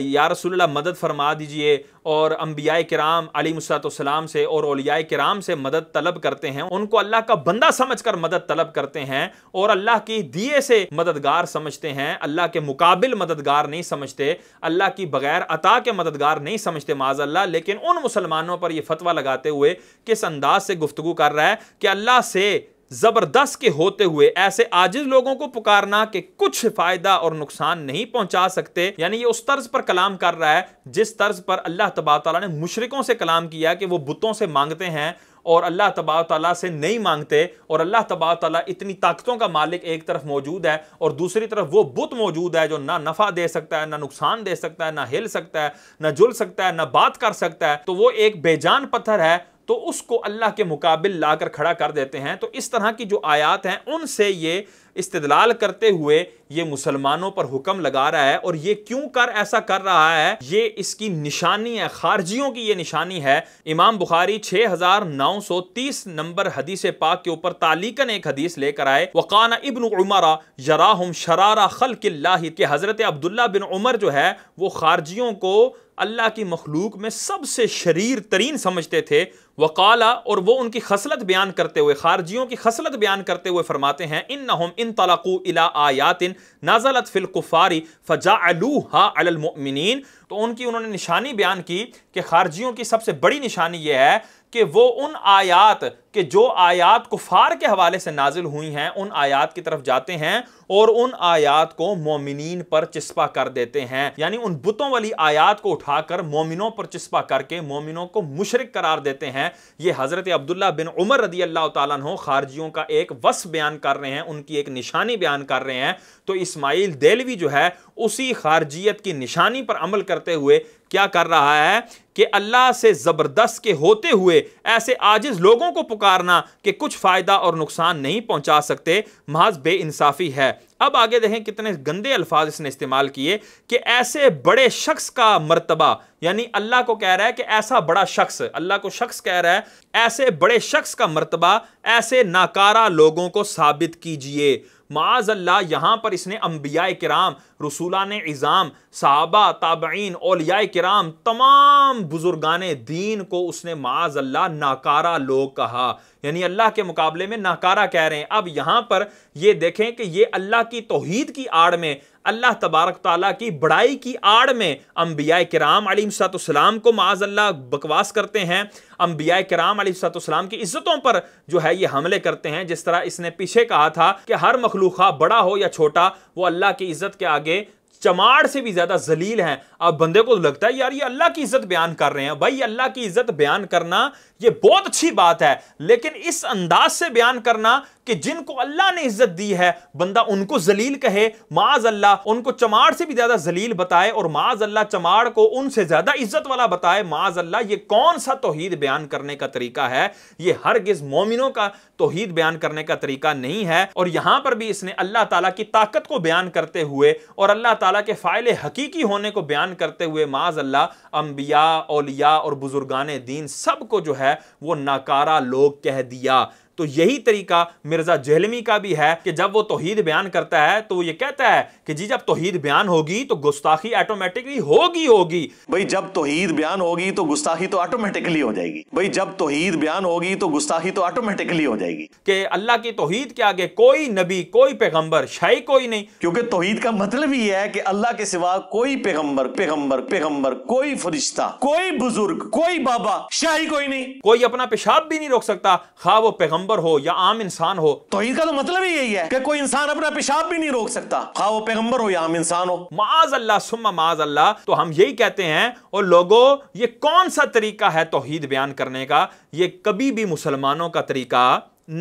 या रसूलल्लाह मदद फरमा दीजिए, और अंबियाए किराम अलैहिस्सलाम से और औलियाए किराम से मदद तलब करते हैं, उनको अल्लाह का बंदा समझकर मदद तलब करते हैं और अल्लाह की दिए से मददगार समझते हैं, अल्लाह के मुकाबिल मददगार नहीं समझते, अल्लाह की बगैर अता के मददगार नहीं समझते माअज़ल्लाह। लेकिन उन मुसलमानों पर यह फतवा लगाते हुए किस अंदाज से गुफ्तगू कर रहा है कि अल्लाह से जबरदस्त के होते हुए ऐसे आजिज लोगों को पुकारना कि कुछ फायदा और नुकसान नहीं पहुंचा सकते, यानी ये उस तर्ज पर कलाम कर रहा है जिस तर्ज पर अल्लाह तबारक तआला ने मुशरिकों से कलाम किया कि वो बुतों से मांगते हैं और अल्लाह तबारक तआला से नहीं मांगते, और अल्लाह तबारक तआला इतनी ताकतों का मालिक एक तरफ मौजूद है और दूसरी तरफ वो बुत मौजूद है जो ना नफा दे सकता है, ना नुकसान दे सकता है, ना हिल सकता है, ना जुल सकता है, ना बात कर सकता है। तो वो एक बेजान पत्थर है, तो उसको अल्लाह के मुकाबिल लाकर खड़ा कर देते हैं। तो इस तरह की जो आयात हैं उनसे ये इस्तिदलाल करते हुए ये मुसलमानों पर हुक्म लगा रहा है। और ये क्यों कर ऐसा कर रहा है, ये इसकी निशानी है, खारजियों की ये निशानी है। इमाम बुखारी 6930 नंबर हदीस पाक के ऊपर तालीकन एक हदीस लेकर आए, वकाना इब्न उमर यराहुम शरारा खल्किल्लाह, के हजरत अब्दुल्ला बिन उमर जो है वो खारजियों को अल्लाह की मखलूक में सबसे शरीर तरीन समझते थे। वकाला, और वो उनकी खसलत बयान करते हुए, खारजियों की खसलत बयान करते हुए फरमाते हैं, इन्नहुम इंतलकू इला आयातिन नज़लत फिल कुफ़ारी फजअलूहा अलल मुमिनीन। तो उनकी उन्होंने निशानी बयान की कि खारजियों की सबसे बड़ी निशानी यह है कि वो उन आयात के जो आयात कुफार के हवाले से नाजिल हुई हैं उन आयात की तरफ जाते हैं और उन आयात को मोमिनीन पर चिस्पा कर देते हैं, यानी उन बुतों वाली आयात को उठाकर मोमिनों पर चिस्पा करके मोमिनों को मुशरिक करार देते हैं। ये हजरत अब्दुल्ला बिन उमर रदी अल्लाह तआला अन्हु खारजियों का एक वस्फ बयान कर रहे हैं, उनकी एक निशानी बयान कर रहे हैं। तो इस्माइल देलवी जो है उसी खारजियत की निशानी पर अमल करते हुए क्या कर रहा है कि अल्लाह से जबरदस्त के होते हुए ऐसे आजिज लोगों को पुकारना कि कुछ फायदा और नुकसान नहीं पहुंचा सकते, महज बेइंसाफी है। अब आगे देखें कितने गंदे अल्फाज इसने इस्तेमाल किए कि ऐसे बड़े शख्स का मर्तबा, यानी अल्लाह को कह रहा है कि ऐसा बड़ा शख्स, अल्लाह को शख्स कह रहा है, ऐसे बड़े शख्स का मर्तबा ऐसे नाकारा लोगों को साबित कीजिए। माअज़ल्लाह यहां पर इसने अंबियाए किराम, रसूलाने इज़ाम, सहाबा, ताबईन, औलियाए किराम, तमाम बुजुर्गाने दीन को उसने माअज़ल्लाह नाकारा लोग कहा। यानी अल्लाह के मुकाबले में नाकारा कह रहे हैं। अब यहां पर ये देखें कि ये अल्लाह की तौहीद की आड़ में, अल्लाह तबारक ताला की बड़ाई की आड़ में अंबिया किराम अलैहिस्सलाम को माज़ अल्लाह बकवास करते हैं, अंबिया किराम अलैहिस्सलाम की इज्जतों पर जो है ये हमले करते हैं। जिस तरह इसने पीछे कहा था कि हर मखलूक़ा बड़ा हो या छोटा वो अल्लाह की इज्जत के आगे चमाड़ से भी ज्यादा जलील हैं। अब बंदे को लगता है यार ये अल्लाह की इज्जत बयान कर रहे हैं। भाई अल्लाह की इज्जत बयान करना ये बहुत अच्छी बात है, लेकिन इस अंदाज से बयान करना कि जिनको अल्लाह ने इज्जत दी है बंदा उनको जलील कहे, माज अल्लाह उनको चमाड़ से भी ज्यादा जलील बताए और माज अल्लाह चमाड़ को उनसे ज्यादा इज्जत वाला बताए, माज अल्लाह ये कौन सा तौहीद बयान करने का तरीका है? ये हरगिज मोमिनों का तौहीद बयान करने का तरीका नहीं है। और यहां पर भी इसने अल्लाह ताला की ताकत को बयान करते हुए और अल्लाह ताला के फाइल हकीकी होने को बयान करते हुए माज अल्लाह अंबिया, औलिया और बुजुर्गाने दीन सबको जो है वो नाकारा लोग कह दिया। तो यही तरीका मिर्जा जहलमी का भी है कि जब वो तौहीद बयान करता है तो वो ये कहता है कि जी जब तौहीद बयान होगी तो गुस्ताखी ऑटोमेटिकली होगी। भाई जब तौहीद बयान होगी तो गुस्ताखी तो ऑटोमेटिकली हो जाएगी। भाई जब तौहीद बयान होगी तो गुस्ताखी तो ऑटोमेटिकली हो जाएगी कि अल्लाह की तौहीद के आगे कोई नबी, कोई पैगंबर, शाही कोई नहीं। क्योंकि तौहीद का मतलब ही है कि अल्लाह के सिवा कोई पैगंबर, कोई फरिश्ता, कोई बुजुर्ग, कोई बाबा, शाही कोई नहीं। कोई अपना पेशाब भी नहीं रोक सकता, खा वो पैगंबर हो या आम इंसान हो। तौहीद का तो मतलब ही यही है कि कोई इंसान अपना पेशाब भी नहीं रोक सकता, खा वो पैगंबर हो या आम इंसान हो। माज अल्लाह सुम्मा माज अल्लाह। तो हम यही कहते हैं और लोगों ये कौन सा तरीका है तौहीद बयान करने का? ये कभी भी मुसलमानों का तरीका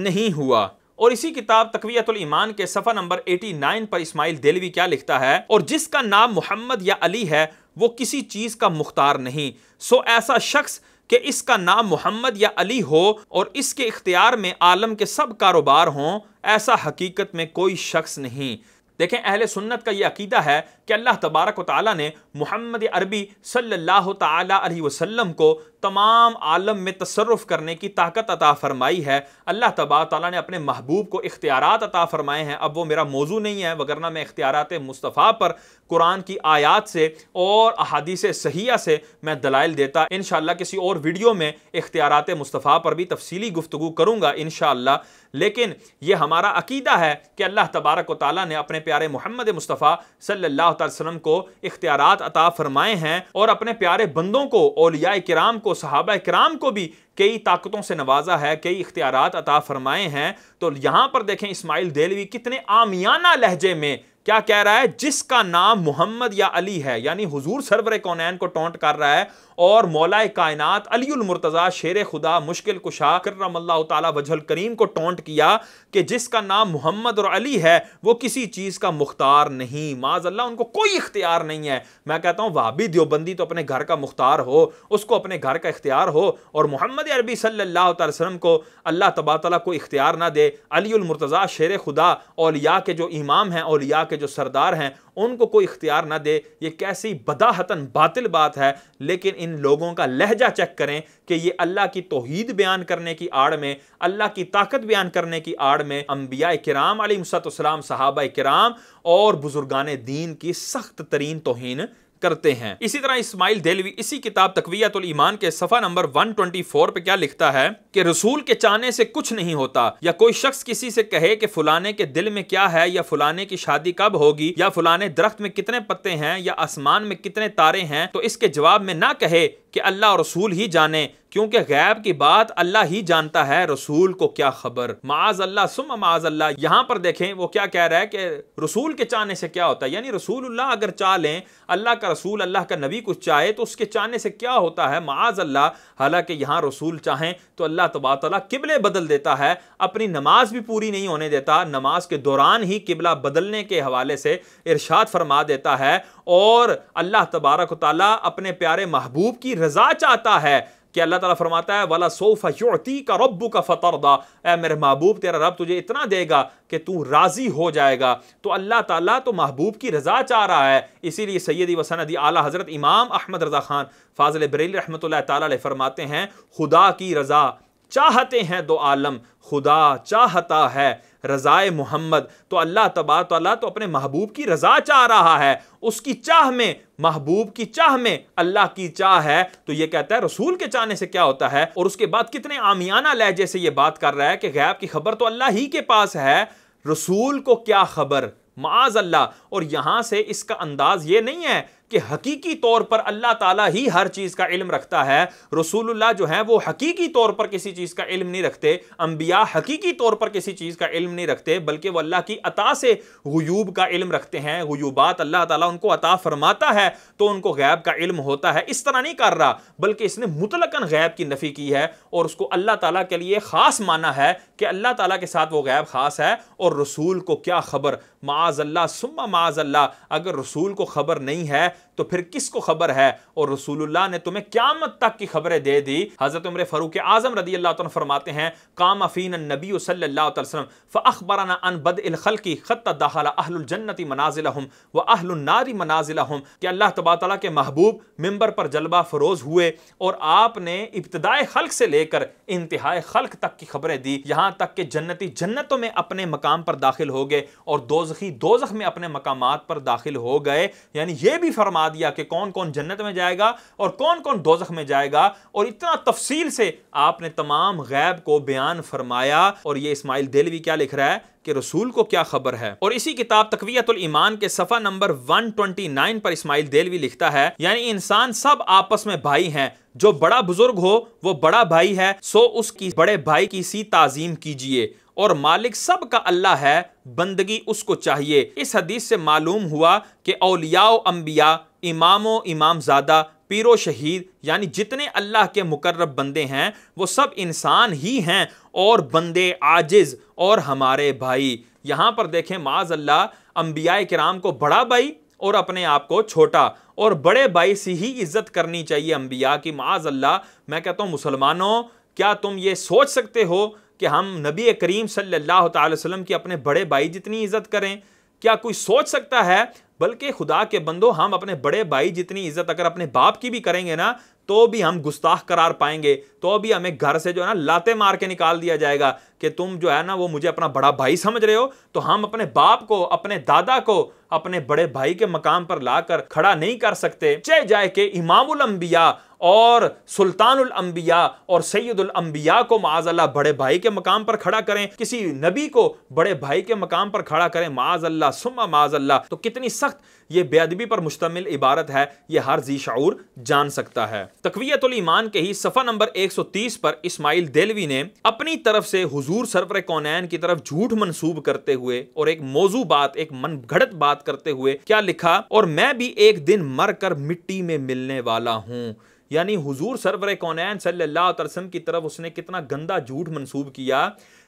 नहीं हुआ। और इसी किताब तक़वियतुल ईमान के सफ़ा नंबर 89 पर इस्माइल देलवी क्या लिखता है? और जिसका नाम मोहम्मद या अली है वो किसी चीज का मुख्तार नहीं, सो ऐसा शख्स कि इसका नाम मोहम्मद या अली हो और इसके इख्तियार में आलम के सब कारोबार हों, ऐसा हकीकत में कोई शख्स नहीं। देखें अहले सुन्नत का यह अकीदा है कि अल्लाह तबारक व तआला ने मोहम्मद अरबी सल्लल्लाहु तआला अलैहि वसल्लम को तमाम आलम में तसर्रुफ़ करने की ताकत अता फरमाई है। अल्लाह तबारक तआला ने अपने महबूब को इख्तियारात अता फरमाए हैं। अब वो मेरा मौजू नहीं है, वगरना मैं इख्तियारात मुस्तफ़ा पर कुरान की आयात से और अहादीस सहिया से मैं दलाइल देता। इंशाअल्लाह किसी और वीडियो में इख्तियारात मुस्तफ़ा पर भी तफसीली गुफ्तगू करूँगा इंशाअल्लाह। लेकिन ये हमारा अकीदा है कि अल्लाह तबारक व तआला ने अपने प्यारे मोहम्मद मुस्तफ़ा सल्लल्लाहु अलैहि वसल्लम को इख्तियारात अता फरमाए हैं और अपने प्यारे बंदों को, औलिया किराम को, सहाबा किराम को भी कई ताकतों से नवाजा है, कई इख्तियारात अता फरमाए हैं। तो यहां पर देखें इस्माइल देलवी कितने आमियाना लहजे में क्या कह रहा है? जिसका नाम मोहम्मद या अली है, यानी हुजूर सरवर कौनैन को टोंट कर रहा है और मौलाए कायनात अलीउल मुर्तज़ा शेर खुदा मुश्किल कुशा करमल्लाहु ताला वजहल करीम को टोंट किया कि जिसका नाम मोहम्मद और अली है वो किसी चीज़ का मुख्तार नहीं। माज़अल्लाह उनको कोई इख्तियार नहीं है। मैं कहता हूँ वहाबी देवबंदी तो अपने घर का मुख्तार हो, उसको अपने घर का इख्तियार हो, और मोहम्मद अरबी सल्लल्लाहु अलैहि वसल्लम को अल्लाह तबारक तआला को इख्तियार ना दे। अलीउल मुर्तज़ा शेर खुदा, औलिया के जो इमाम हैं, औलिया के जो सरदार हैं, उनको कोई इख्तियार ना दे, ये कैसी बदाहतन बातिल बात है। लेकिन इन लोगों का लहजा चेक करें कि ये अल्लाह की तौहीद बयान करने की आड़ में, अल्लाह की ताकत बयान करने की आड़ में अंबिया किराम अलैहिस्सलाम, सहाबा किराम और बुजुर्गाने दीन की सख्त तरीन तौहीन करते हैं। इसी तरह इस्माइल देलवी इसी किताब तक़वियतुल ईमान के सफ़ा नंबर 124 पे क्या लिखता है कि रसूल के चाहने से कुछ नहीं होता, या कोई शख्स किसी से कहे कि फलाने के दिल में क्या है, या फलाने की शादी कब होगी, या फलाने दरख्त में कितने पत्ते हैं, या आसमान में कितने तारे हैं, तो इसके जवाब में ना कहे कि अल्लाह और रसूल ही जाने, क्योंकि गैब की बात अल्लाह ही जानता है, रसूल को क्या खबर। माज अल्लाह सुम्मा माज अल्लाह। यहां पर देखें वो क्या कह रहा है कि रसूल के चाहने से क्या होता है, यानी रसूलुल्लाह अगर चाह लें, अल्लाह का रसूल, अल्लाह का नबी कुछ चाहे तो उसके चाहने से क्या होता है, माज अल्लाह। हालांकि यहां रसूल चाहें तो अल्लाह तबारक तआला किबले बदल देता है, अपनी नमाज भी पूरी नहीं होने देता, नमाज के दौरान ही किबला बदलने के हवाले से इरशाद फरमा देता है। और अल्लाह तबारक तआला अपने प्यारे महबूब की रजा चाहता है कि अल्लाह ताला फरमाता है वला सौफा युअतीका रब्बुका फतरदा, ऐ मेरे महबूब तेरा रब तुझे इतना देगा कि तू राजी हो जाएगा। तो अल्लाह ताला तो महबूब की रजा चाह रहा है। इसीलिए सैयदी व सनदी आला हजरत इमाम अहमद रजा खान फाजिल बरेली रहमतुल्लाह ताला अलैह फरमाते हैं, खुदा की रजा चाहते हैं दो आलम, खुदा चाहता है रज़ाए मोहम्मद, तो अल्लाह तबारक तआला तो अपने महबूब की रज़ा चाह रहा है, उसकी चाह में, महबूब की चाह में अल्लाह की चाह है। तो ये कहता है रसूल के चाहने से क्या होता है, और उसके बाद कितने आमियाना लहजे से ये बात कर रहा है कि गैब की खबर तो अल्लाह ही के पास है, रसूल को क्या खबर, माज़ अल्लाह। और यहां से इसका अंदाज ये नहीं है कि हकीकी तौर पर अल्लाह ताला ही हर चीज का इल्म रखता है। रसूलुल्लाह जो है वो हकीकी तौर पर किसी चीज का इल्म नहीं रखते, अंबिया हकीकी तौर पर किसी चीज का इल्म नहीं रखते, बल्कि वो अल्लाह की अता से गुयूब का इल्म रखते हैं। गुयूबात अल्लाह ताला उनको अता फरमाता है तो उनको गैब का इल्म होता है। इस तरह नहीं कर रहा, बल्कि इसने मुतलकन गैब की नफी की है और उसको अल्लाह ताला के लिए खास माना है कि अल्लाह ताला के साथ वो गैब खास है और रसूल को क्या खबर, माज़ अल्लाह सुम्मा माज़ अल्लाह। अगर रसूल को खबर नहीं है तो फिर किसको खबर है? और रसूलुल्लाह ने तुम्हें क़यामत तक की खबरें दे दी। हज़रत उमर फ़ारूक आज़म रज़ी अल्लाह तआला फरमाते हैं, कामा फ़ीना नबी सल्लल्लाहु अलैहि वसल्लम फ़अख़बरना अन बदइल ख़ल्क़ि हत्ता दख़ला अहलुल जन्नति मनाज़िलहुम व अहलुन नारि मनाज़िलहुम, कि अल्लाह तबारक तआला के महबूब मिंबर पर जलवा फरोज हुए और आपने इब्तिदाए खल्क़ से लेकर इंतहाए खल्क़ तक की खबरें दी, यहाँ तक कि जन्नती जन्नतों में अपने मकाम पर दाखिल हो गए और दोज़खी दोज़ख में अपने मकामात पर दाखिल हो गए। यानी यह भी फरमा दिया कि कौन कौन जन्नत में जाएगा और कौन कौन दोज़ख में जाएगा, और इतना तफसील से आपने तमाम गैब को बयान फरमाया। और ये इस्माइल देलवी क्या लिख रहा है कि रसूल को क्या खबर है। और इसी किताब तक़वियतुल ईमान के सफ़ा नंबर 129 पर इस्माइल देलवी लिखता है, यानी इंसान सब आपस में भाई हैं, जो बड़ा बुजुर्ग हो वो बड़ा भाई है, सो उसकी बड़े भाई की सी ताज़ीम कीजिए, और मालिक सब का अल्लाह है, बंदगी उसको चाहिए। इस हदीस से मालूम हुआ कि औलिया व अंबिया, इमामो इमामज़ादा, पीरो शहीद, यानी जितने अल्लाह के मुकर्रब बंदे हैं वो सब इंसान ही हैं और बंदे आजिज़ और हमारे भाई। यहाँ पर देखें माज़ अल्लाह, अंबिया किराम को बड़ा भाई और अपने आप को छोटा, और बड़े भाई से ही इज्जत करनी चाहिए अंबिया की। माज़ अल्लाह, मैं कहता हूँ मुसलमानों, क्या तुम ये सोच सकते हो कि हम नबी करीम सल्लल्लाहु अलैहि वसल्लम की अपने बड़े भाई जितनी इज्जत करें? क्या कोई सोच सकता है? बल्कि खुदा के बंदो, हम अपने बड़े भाई जितनी इज्जत अगर अपने बाप की भी करेंगे ना, तो भी हम गुस्ताख करार पाएंगे, तो भी हमें घर से जो है ना लाते मार के निकाल दिया जाएगा कि तुम जो है ना वो मुझे अपना बड़ा भाई समझ रहे हो। तो हम अपने बाप को, अपने दादा को अपने बड़े भाई के मकाम पर लाकर खड़ा नहीं कर सकते। चाहे जाए कि इमामुल अंबिया और सुल्तानुल अंबिया और सैयदुल अंबिया को माज़अल्लाह बड़े भाई के मकाम पर खड़ा करें, किसी नबी को बड़े भाई के मकाम पर खड़ा करें, माज़अल्लाह सुम्मा माज़अल्लाह। तो कितनी सख्त ये बेअदबी पर मुश्तमिल इबारत है, ये हर जी शऊर जान सकता है। तक़वियतुल ईमान के ही सफ़ा नंबर 130 पर इस्माइल देलवी ने अपनी तरफ से हुजूर सरवर कौनैन की तरफ झूठ मंसूब करते हुए और एक मौजू बात, एक मनगढ़ंत बात करते हुए क्या लिखा, और मैं भी एक दिन मर कर मिट्टी में मिलने वाला हूँ। यानी हुजूर सरवर कौनैन सल्लल्लाहु अलैहि वसल्लम की तरफ उसने कितना गंदा झूठ मंसूब किया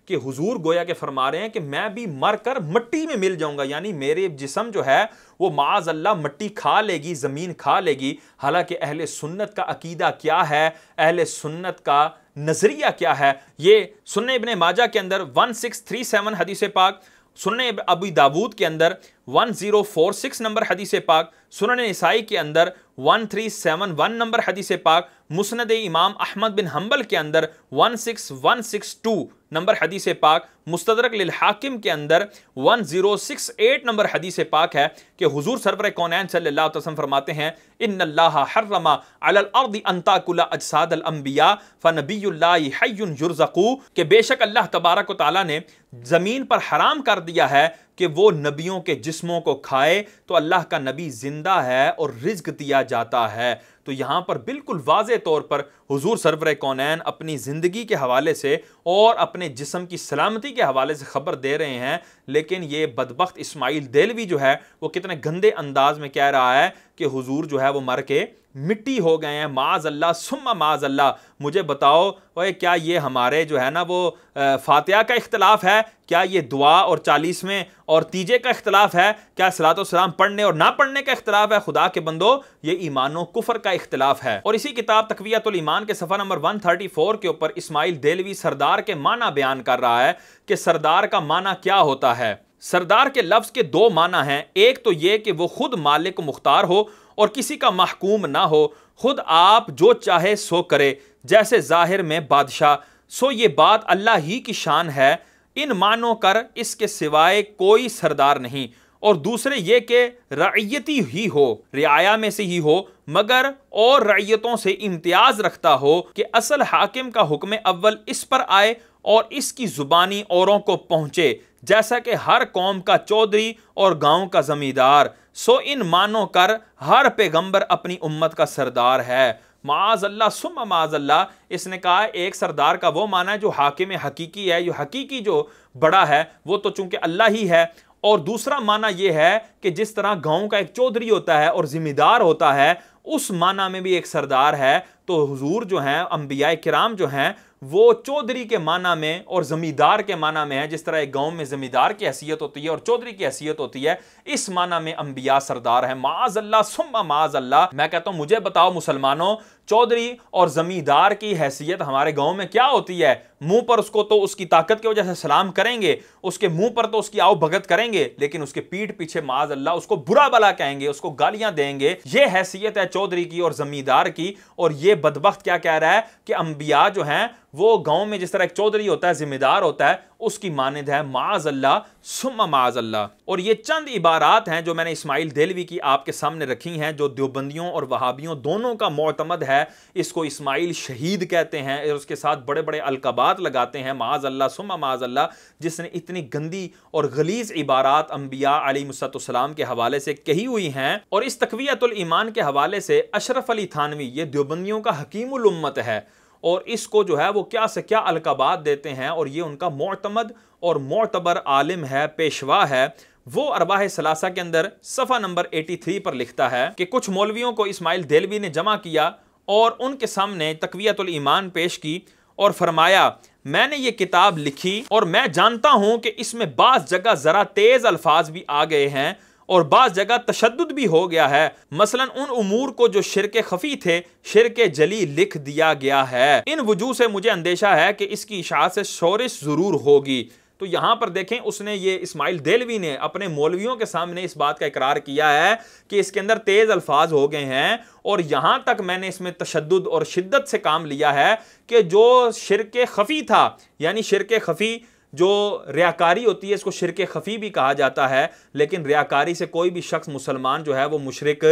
कि हुजूर गोया के फरमा रहे हैं कि मैं भी मर कर मिट्टी में मिल जाऊंगा, यानी मेरे जिस्म जो है वो माज़ अल्लाह मिट्टी खा लेगी, ज़मीन खा लेगी। हालांकि अहले सुन्नत का अकीदा क्या है, अहले सुन्नत का नज़रिया क्या है, ये सुन्ने इब्ने माजा के अंदर 1637 हदीस पाक, सुन्ने अबू दाऊद के अंदर 1046 नंबर हदीस पाक, सुनन निसाई के अंदर 1371 नंबर हदीस पाक, मुस्नद इमाम अहमद बिन हम्बल के अंदर 16162 नंबर हदीस पाक, मुस्तदरक लिल हाकिम के अंदर 1068 नंबर हदीस पाक है कि हुजूर सरवर कौनैन सल्लल्लाहु अलैहि वसल्लम फरमाते हैं, इन्नल्लाह हर्रमा अलल अर्दि अन ताकुला अजसादल अंबिया फनबियुल्लाहि हय्युन युरज़क़ू, कि बेशक अल्लाह तबारक व तआला ने ज़मीन पर हराम कर दिया है कि वो नबियों के जिस्मों को खाए, तो अल्लाह का नबी जिंदा है और रिज़्क़ दिया जाता है। तो यहाँ पर बिल्कुल वाज़े तौर पर हुजूर सरवर कौनैन अपनी ज़िंदगी के हवाले से और अपने जिस्म की सलामती के हवाले से ख़बर दे रहे हैं। लेकिन ये बदबख्त इस्माइल देलवी जो है वो कितने गंदे अंदाज में कह रहा है कि हुजूर जो है वो मर के मिट्टी हो गए हैं, माज़ अल्लाह सुम्मा माज़ अल्लाह। मुझे बताओ ओए, क्या ये हमारे जो है ना वो फातिहा का इख्तलाफ है? क्या ये दुआ और 40वें और तीजे का इख्तलाफ है? क्या सलातो सलाम पढ़ने और ना पढ़ने का इख्तलाफ है? खुदा के बंदो, ये ईमानो कुफर का इख्तलाफ है। और इसी किताब तक़वियतुल ईमान के सफ़ा नंबर 134 के ऊपर इस्माइल देलवी सरदार के माना बयान कर रहा है कि सरदार का माना क्या होता है। सरदार के लफ्ज़ के दो माना हैं, एक तो ये कि वो खुद मालिक मुख्तार हो और किसी का महकूम ना हो, खुद आप जो चाहे सो करे, जैसे ज़ाहिर में बादशाह। सो ये बात अल्लाह ही की शान है, इन मानो कर इसके सिवाय कोई सरदार नहीं, और दूसरे ये कि रइयती ही हो, रियाया में से ही हो, मगर और रइयतों से इम्तियाज रखता हो कि असल हाकिम का हुक्म अव्वल इस पर आए और इसकी जुबानी औरों को पहुंचे, जैसा कि हर कौम का चौधरी और गांव का जमींदार। सो इन मानो कर हर पैगंबर अपनी उम्मत का सरदार है। माज़अल्लाह सुम्मा माज़अल्लाह, इसने कहा एक सरदार का वो माना है जो हाकिम हकीकी है, जो हकीकी जो बड़ा है वो तो चूंकि अल्लाह ही है। और दूसरा माना यह है कि जिस तरह गांव का एक चौधरी होता है और जिम्मेदार होता है, उस माना में भी एक सरदार है। तो हुजूर जो हैं, अंबिया किराम जो हैं, वो चौधरी के माना में और जमींदार के माना में है। जिस तरह एक गांव में जमींदार की हैसियत होती है और चौधरी की हैसियत होती है, इस माना में अंबिया सरदार है। माज़अल्लाह सुम्मा माज़अल्लाह। मैं कहता हूं मुझे बताओ मुसलमानों, चौधरी और जमींदार की हैसियत हमारे गांव में क्या होती है? मुंह पर उसको तो उसकी ताकत की वजह से सलाम करेंगे, उसके मुंह पर तो उसकी आओ भगत करेंगे, लेकिन उसके पीठ पीछे माज़अल्लाह उसको बुरा भला कहेंगे, उसको गालियां देंगे। यह हैसियत है चौधरी की और जमींदार की। और यह बदबख्त क्या कह रहा है कि अंबिया जो हैं वो गांव में जिस तरह एक चौधरी होता है, जिम्मेदार होता है, उसकी मानद है। माज़अल्लाह सुम्मा माज़अल्लाह। और ये चंद इबारात हैं जो मैंने इस्माइल देलवी की आपके सामने रखी हैं, जो देवबंदियों और वहाबियों दोनों का मोतमद है। इसको इस्माइल शहीद कहते हैं और उसके साथ बड़े बड़े अलकबात लगाते हैं। माज़अल्लाह सुम्मा माज़अल्लाह, जिसने इतनी गंदी और गलीज इबारात अंबिया अलैहिस्सलाम के हवाले से कही हुई हैं। और इस तक़वियतुल ईमान के हवाले से अशरफ अली थानवी, ये देवबंदियों का हकीमुल उम्मत है, और इसको जो है वो क्या से क्या अलकाबात देते हैं। और ये उनका मोतमद और मोतबर आलिम है, पेशवा है। वो अरबाह सलासा के अंदर सफ़ा नंबर 83 पर लिखता है कि कुछ मौलवियों को इस्माइल देलवी ने जमा किया और उनके सामने तक़वियतुल ईमान पेश की और फरमाया, मैंने ये किताब लिखी और मैं जानता हूं कि इसमें बाज़ जगह ज़रा तेज़ अल्फाज भी आ गए हैं और बाज़ जगह तशद्दुद भी हो गया है। मसलन उन उमूर को जो शिरके खफी थे, शिरके जली लिख दिया गया है। इन वजूह से मुझे अंदेशा है कि इसकी इशाअत से शोरिश ज़रूर होगी। तो यहां पर देखें, उसने ये इस्माइल देलवी ने अपने मौलवियों के सामने इस बात का इकरार किया है कि इसके अंदर तेज अल्फाज हो गए हैं। और यहां तक मैंने इसमें तशद्दुद और शिद्दत से काम लिया है कि जो शिरके खफी था, यानी शिरके खफी जो रियाकारी होती है, इसको शिरके खफी भी कहा जाता है। लेकिन रियाकारी से कोई भी शख्स मुसलमान जो है वो मुशरिक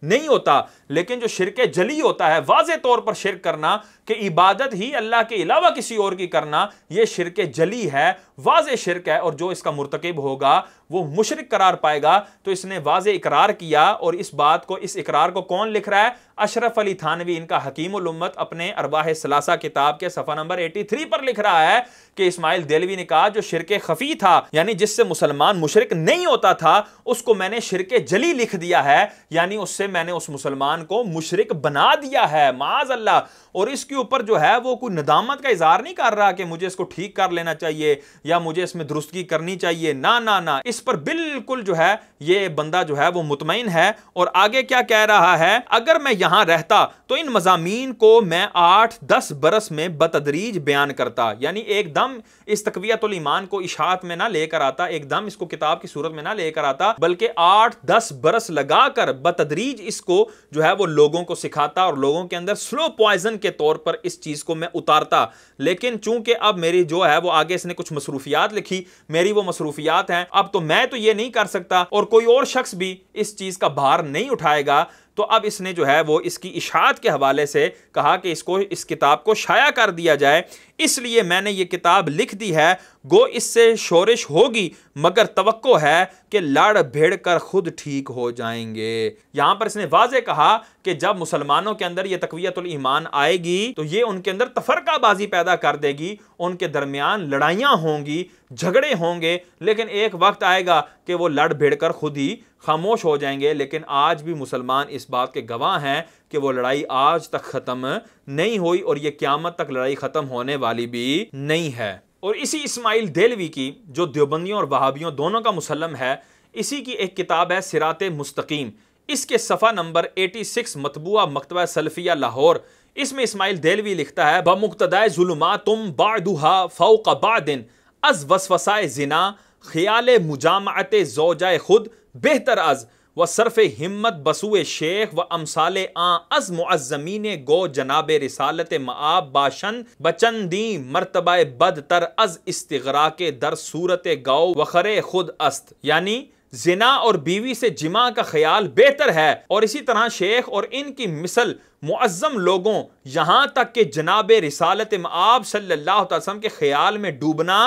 नहीं होता। लेकिन जो शिरके जली होता है, वाज़े तौर पर शिरक करना कि इबादत ही अल्लाह के अलावा किसी और की करना, यह शिरके जली है, वाज़े शिरक है। और जो इसका मुर्तकिब होगा वो मुशरिक करार पाएगा। तो इसने वाज़े इकरार किया। और इस बात को, इस इकरार को कौन लिख रहा है? अशरफ अली थानवी, इनका हकीमुल उम्मत, अपने अरबाह सलासा किताब के सफ़ा नंबर 83 पर लिख रहा है कि इस्माइल देलवी ने कहा जो शिरके खफी था, यानी जिससे मुसलमान मुशरिक नहीं होता था, उसको मैंने शिरके जली लिख दिया है, यानी उससे मैंने उस मुसलमान को मुशरिक बना दिया है। माज़अल्लाह। और इसके ऊपर जो है वो कोई नदामत का इजहार नहीं कर रहा कि मुझे इसको ठीक कर लेना चाहिए या मुझे इसमें दुरुस्तगी करनी चाहिए। ना ना ना, इस पर बिल्कुल जो है ये बंदा जो है वो मुतमईन है। और आगे क्या कह रहा है? अगर मैं यहां रहता तो इन मज़ामीन को मैं 8-10 बरस में बतदरीज बयान करता, यानी एकदम इस तक़वियतुल ईमान को इशाअत में ना लेकर आता, एकदम इसको किताब की सूरत में ना लेकर आता, बल्कि 8-10 बरस लगाकर बतदरीज इसको जो है वो लोगों को सिखाता और लोगों के अंदर स्लो पॉइजन के तौर पर इस चीज को मैं उतारता। लेकिन चूंकि अब मेरी जो है वो आगे इसने कुछ मसरूफियात लिखी, मेरी वो मसरूफियात हैं, अब तो मैं तो ये नहीं कर सकता और कोई और शख्स भी इस चीज का भार नहीं उठाएगा। तो अब इसने जो है वो इसकी इशाअत के हवाले से कहा कि इसको, इस किताब को शाया कर दिया जाए, इसलिए मैंने ये किताब लिख दी है। गो इससे शोरिश होगी, मगर तवक्को है कि लड़ भिड़ कर खुद ठीक हो जाएंगे। यहां पर इसने वाज़े कहा कि जब मुसलमानों के अंदर ये तक़वियतुल ईमान आएगी तो ये उनके अंदर तफरकाबाजी पैदा कर देगी, उनके दरमियान लड़ाइयां होंगी, झगड़े होंगे, लेकिन एक वक्त आएगा कि वो लड़ भिड़ कर खुद ही खामोश हो जाएंगे। लेकिन आज भी मुसलमान इस बात के गवाह हैं कि वो लड़ाई आज तक ख़त्म नहीं हुई और ये क़यामत तक लड़ाई ख़त्म होने वाली भी नहीं है। और इसी इस्माइल देलवी की, जो देवबंदियों और वहाबियों दोनों का मुसल्लम है, इसी की एक किताब है सिराते मुस्तकीम। इसके सफ़ा नंबर 86 मतबूआ मकतबा सल्फिया लाहौर, इसमें इस्माइल देलवी लिखता है, बमुक्तदाए ज़ुलुमातुम बादुहा फ़ौक़ बादिन अज़ वसवसाए ज़िना ख़याल मुजामअते ज़ौजाए खुद बेहतर अज़ व सरफ हिम्मत बसुए शेख व अमसाले आ अज मुअज़्ज़मीने गो जनाबे रिसालत मआब बाशन बचंदी मर्तबा बदतर अज इस्तिग़राक़े दर सूरत गौ वखरे खुद अस्त। यानी जिना और बीवी से जिमा का ख्याल बेहतर है। और इसी तरह शेख और इनकी मिसल मुअज़्ज़म लोगों यहाँ तक कि जनाबे रिसालत मआब सल्लल्लाहु अलैहि वसल्लम के ख्याल में डूबना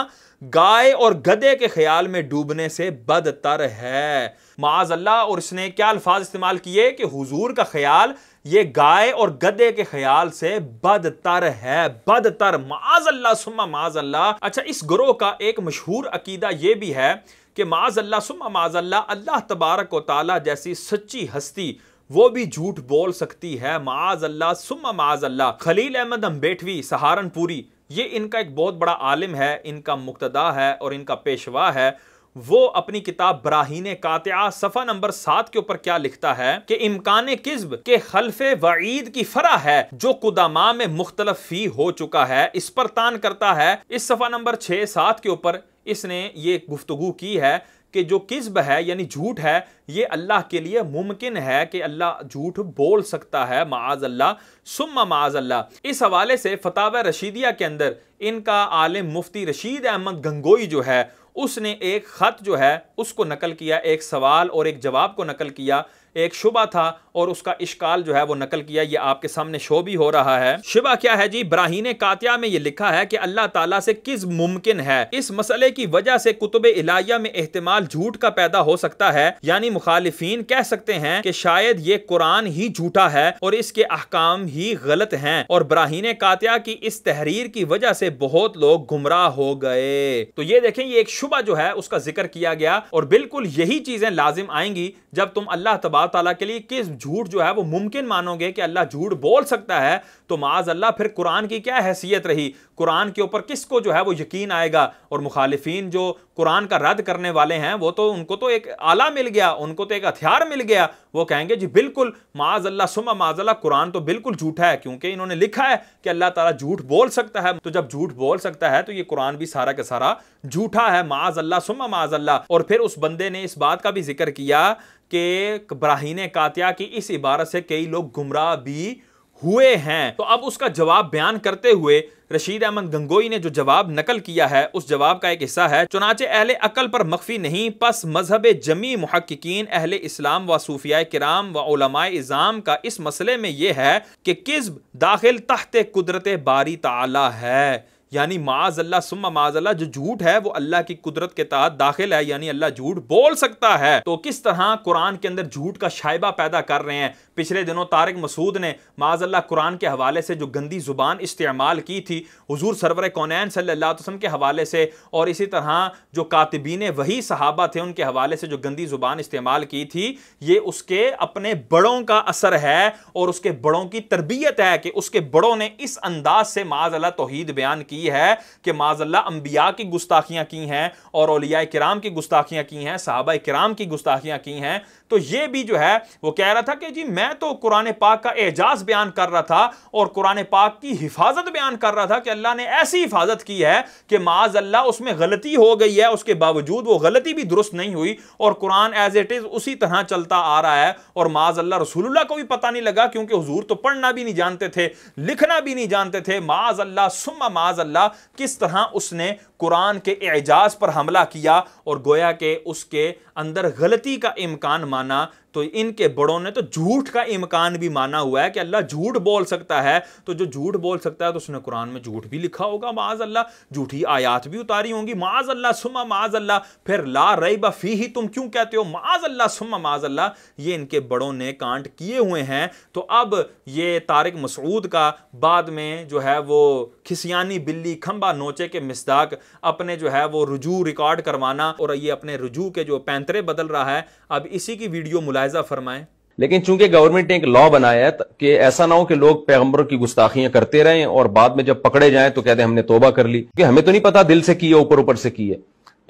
गाय और गधे के ख्याल में डूबने से बदतर है। माज़ अल्लाह। और इसने क्या अल्फाज इस्तेमाल किए कि हुजूर का ख्याल ये गाय और गधे के ख्याल से बदतर है, बदतर। माज़ अल्लाह सुम्मा माज़ अल्लाह। अच्छा, इस ग्रोह का एक मशहूर अकीदा ये भी है कि माज़ अल्लाह सुम्मा माज़ अल्लाह, अल्लाह तबारक व तआला जैसी सच्ची हस्ती वो भी झूठ बोल सकती है। माज़ अल्लाह सुम्मा माज़ अल्लाह। खलील अहमद अम्बेटवी सहारनपुरी, ये इनका एक बहुत बड़ा आलिम है, इनका मुक्तदा है और इनका पेशवा है। वो अपनी किताब बराहीने कातिया सफ़ा नंबर 7 के ऊपर क्या लिखता है कि इम्कान किज़्ब के खल्फे वईद की फरा है जो कुदामा में मुख्तलफ फी हो चुका है, इस पर तान करता है। इस सफ़ा नंबर 6-7 के ऊपर इसने ये गुफ्तगू की है कि जो किज़्ब है यानी झूठ है, ये अल्लाह के लिए मुमकिन है कि अल्लाह झूठ बोल सकता है। माज़ अल्लाह सुम्मा माज़ अल्लाह। इस हवाले से फतावा रशीदिया के अंदर इनका आलिम मुफ्ती रशीद अहमद गंगोई जो है उसने एक ख़त जो है उसको नकल किया, एक सवाल और एक जवाब को नकल किया। एक शुबा था और उसका इश्काल जो है वो नकल किया। ये आपके सामने शो भी हो रहा है। शुबा क्या है जी? बराहीने कातिया में ये लिखा है कि अल्लाह ताला से किज़्ब मुमकिन है। इस मसले की वजह से कुतुब इलाहिया में एहतिमाल झूठ का पैदा हो सकता है। यानी मुखालिफीन कह सकते हैं कि शायद ये कुरान ही झूठा है और इसके अहकाम ही गलत हैं और बराहीने कातिया की इस तहरीर की वजह से बहुत लोग गुमराह हो गए। तो ये देखें, ये एक शुबा जो है उसका जिक्र किया गया और बिल्कुल यही चीजें लाजिम आएंगी जब तुम अल्लाह तबारक ताला के लिए किस झूठ जो है वो मुमकिन मानोगे कि अल्लाह झूठ बोल सकता है। तो माज़ अल्लाह फिर कुरान की क्या हैसियत रही? कुरान के ऊपर किसको जो है वो यकीन आएगा? और मुखालिफीन जो कुरान का रद्द करने वाले हैं वो तो उनको तो एक आला मिल गया, उनको तो एक हथियार मिल गया। वो कहेंगे जी बिल्कुल माज़ अल्लाह सुम्मा माज़ अल्लाह, कुरान तो बिल्कुल झूठा है क्योंकि इन्होंने लिखा है कि अल्लाह ताला झूठ बोल सकता है। तो जब झूठ बोल सकता है तो ये कुरान भी सारा का सारा झूठा है। माज़ अल्लाह सुम्मा माज़ अल्लाह। और फिर उस बंदे ने इस बात का भी जिक्र किया कि बराहीने कातिया की इस इबारत से कई लोग गुमराह भी हुए हैं। तो अब उसका जवाब बयान करते हुए रशीद अहमद गंगोई ने जो जवाब नकल किया है उस जवाब का एक हिस्सा है, चुनाचे अहले अकल पर मख्फी नहीं, पस मजहब जमी मुहक्किकीन अहले इस्लाम व सूफिया किराम व उलमाए इज़ाम का इस मसले में यह है कि किज़्ब दाखिल तहत कुदरत बारी ताला है। यानी माज़ अल्लाह सुम्मा माज़ अल्लाह, जो झूठ है वो अल्लाह की कुदरत के तहत दाखिल है, यानी अल्लाह झूठ बोल सकता है। तो किस तरह कुरान के अंदर झूठ का शाइबा पैदा कर रहे हैं। पिछले दिनों तारिक मसूद ने माज़ अल्लाह कुरान के हवाले से जो गंदी जुबान इस्तेमाल की थी हुजूर सरवर कौनैन सल्लल्लाहु अलैहि वसल्लम के हवाले से, और इसी तरह जो कातिबीन वही सहाबा थे उनके हवाले से जो गंदी जुबान इस्तेमाल की थी, ये उसके अपने बड़ों का असर है और उसके बड़ों की तरबियत है कि उसके बड़ों ने इस अंदाज से माज़ अल्लाह तौहीद बयान की है कि माज़ अल्लाह अंबिया की गुस्ताखियां की हैं और औलिया किराम की गुस्ताखियां की हैं, सहाबा किराम की गुस्ताखियां की हैं। तो ये भी जो है वो कह रहा था कि जी मैं तो कुरान पाक का एजाज बयान कर रहा था और कुरान पाक की हिफाजत बयान कर रहा था कि अल्लाह ने ऐसी हिफाजत की है कि माज़ अल्लाह उसमें गलती हो गई है, उसके बावजूद वो गलती भी दुरुस्त नहीं हुई और कुरान एज इट इज उसी तरह चलता आ रहा है। और माज़ अल्लाह रसूलुल्लाह को भी पता नहीं लगा क्योंकि हुजूर तो पढ़ना भी नहीं जानते थे, लिखना भी नहीं जानते थे। माज़ अल्लाह सुम्मा माज़ अल्लाह, किस तरह उसने कुरान के एजाज पर हमला किया और गोया के उसके अंदर गलती का इम्कान माना। तो इनके बड़ों ने तो झूठ का इम्कान भी माना हुआ है कि अल्लाह झूठ बोल सकता है। तो जो झूठ बोल सकता है तो उसने कुरान में झूठ भी लिखा होगा, माज़ अल्लाह, झूठी आयात भी उतारी होंगी, माज़ अल्लाह सुम्मा माज़ अल्लाह। फिर ला रैब फीही तुम क्यों कहते हो, माज़ अल्लाह सुम्मा माज़ अल्लाह। ये इनके बड़ों ने कांड किए हुए हैं। तो अब ये तारिक मसूद का बाद में जो है वो खिसियानी बिल्ली खंबा नोचे के मिसदाक अपने जो है वो रुजू रिकॉर्ड करवाना और ये अपने रुजू के जो पैंतरे बदल रहा है। अब इसी की वीडियो मुलाहिजा फरमाएं। लेकिन चूंकि गवर्नमेंट ने एक लॉ बनाया है कि ऐसा ना हो कि लोग पैगंबरों की गुस्ताखियां करते रहें और बाद में जब पकड़े जाएं तो कहते हैं हमने तौबा कर ली, क्योंकि हमें तो नहीं पता दिल से की है ऊपर ऊपर से की है।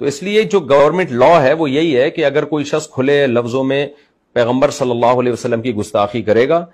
तो इसलिए जो गवर्नमेंट लॉ है वो यही है कि अगर कोई शख्स खुले लफ्जों में पैगंबर सल्लल्लाहु अलैहि वसल्लम की गुस्ताखी करेगा,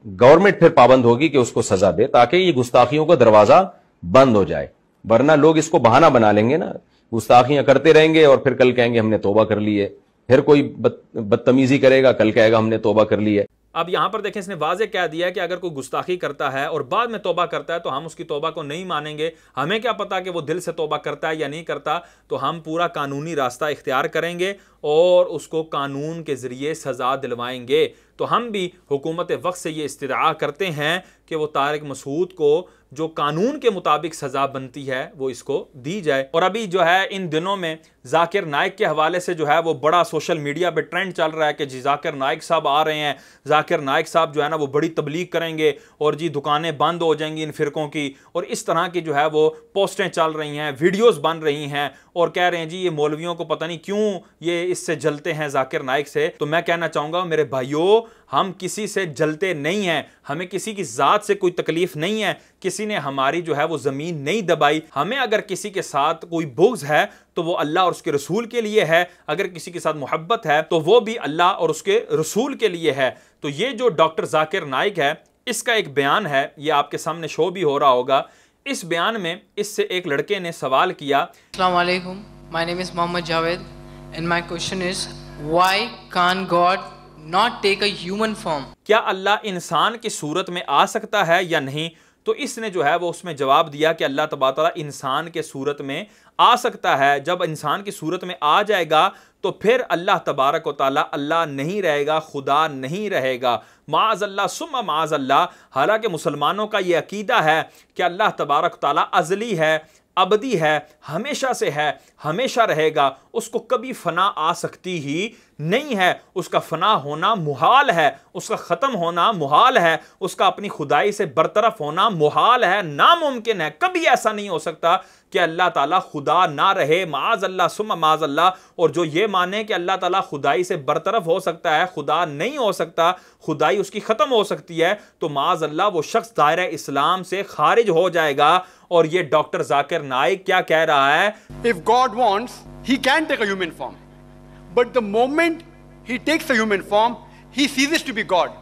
गवर्नमेंट फिर पाबंद होगी कि उसको सजा दे ताकि ये गुस्ताखियों का दरवाजा बंद हो जाए। वरना लोग इसको बहाना बना लेंगे ना, गुस्ताखियां करते रहेंगे और फिर कल कहेंगे हमने तौबा कर ली है। फिर कोई बदतमीजी करेगा, कल कहेगा हमने तौबा कर ली है। अब यहां पर देखें, इसने वाज़े कह दिया है कि अगर कोई गुस्ताखी करता है और बाद में तौबा करता है तो हम उसकी तौबा को नहीं मानेंगे। हमें क्या पता कि वो दिल से तौबा करता है या नहीं करता, तो हम पूरा कानूनी रास्ता इख्तियार करेंगे और उसको कानून के ज़रिए सज़ा दिलवाएंगे। तो हम भी हुकूमत वक्त से ये इस्तिदआ करते हैं कि वो तारिक मसूद को जो कानून के मुताबिक सज़ा बनती है वो इसको दी जाए। और अभी जो है इन दिनों में जाकिर नाइक के हवाले से जो है वो बड़ा सोशल मीडिया पे ट्रेंड चल रहा है कि जी जाकिर नाइक साहब आ रहे हैं, जाकिर नाइक साहब जो है ना वो बड़ी तबलीग करेंगे और जी दुकानें बंद हो जाएंगी इन फ़िरकों की, और इस तरह की जो है वो पोस्टें चल रही हैं, वीडियोज़ बन रही हैं और कह रहे हैं जी ये मौलवियों को पता नहीं क्यों ये इससे जलते हैं जाकिर नाइक से। तो मैं कहना चाहूँगा मेरे भाइयों, हम किसी से जलते नहीं हैं, हमें किसी की ज़ात से कोई तकलीफ नहीं है, किसी ने हमारी जो है वो ज़मीन नहीं दबाई। हमें अगर किसी के साथ कोई बुग़्ज़ है तो वो अल्लाह और उसके रसूल के लिए है, अगर किसी के साथ मोहब्बत है तो वो भी अल्लाह और उसके रसूल के लिए है। तो ये जो डॉक्टर जाकिर नाइक है, इसका एक बयान है, ये आपके सामने शो भी हो रहा होगा। इस बयान में इससे एक लड़के ने सवाल किया, अस्सलाम वालेकुम, my name is Mohammad Javed and my question is why can God not take a human form? क्या अल्लाह इंसान की सूरत में आ सकता है या नहीं? तो इसने जो है वो उसमें जवाब दिया कि अल्लाह तबारक व तआला इंसान के सूरत में आ सकता है। जब इंसान की सूरत में आ जाएगा तो फिर अल्लाह तबारक व तआला अल्लाह नहीं रहेगा, खुदा नहीं रहेगा। माअज़ल्लाह सुम्मा माअज़ल्लाह। हालांकि मुसलमानों का ये अकीदा है कि अल्लाह तबारक व तआला अज़ली है, अबदी है, हमेशा से है, हमेशा रहेगा, उसको कभी फना आ सकती ही नहीं है, उसका फना होना मुहाल है, उसका ख़त्म होना मुहाल है, उसका अपनी खुदाई से बरतरफ होना मुहाल है, नामुमकिन है। कभी ऐसा नहीं हो सकता कि अल्लाह ताला खुदा ना रहे, माअज़ल्लाह सुम्मा माअज़ल्लाह। और जो ये माने कि अल्लाह ताला खुदाई से बरतरफ हो सकता है, खुदा नहीं हो सकता, खुदाई उसकी ख़त्म हो सकती है, तो माअज़ल्लाह वो शख्स दायरा इस्लाम से खारिज हो जाएगा। और ये डॉक्टर जाकिर नाइक क्या कह रहा है, If God wants, he can take a human form. But the moment he takes a human form, he ceases to be God.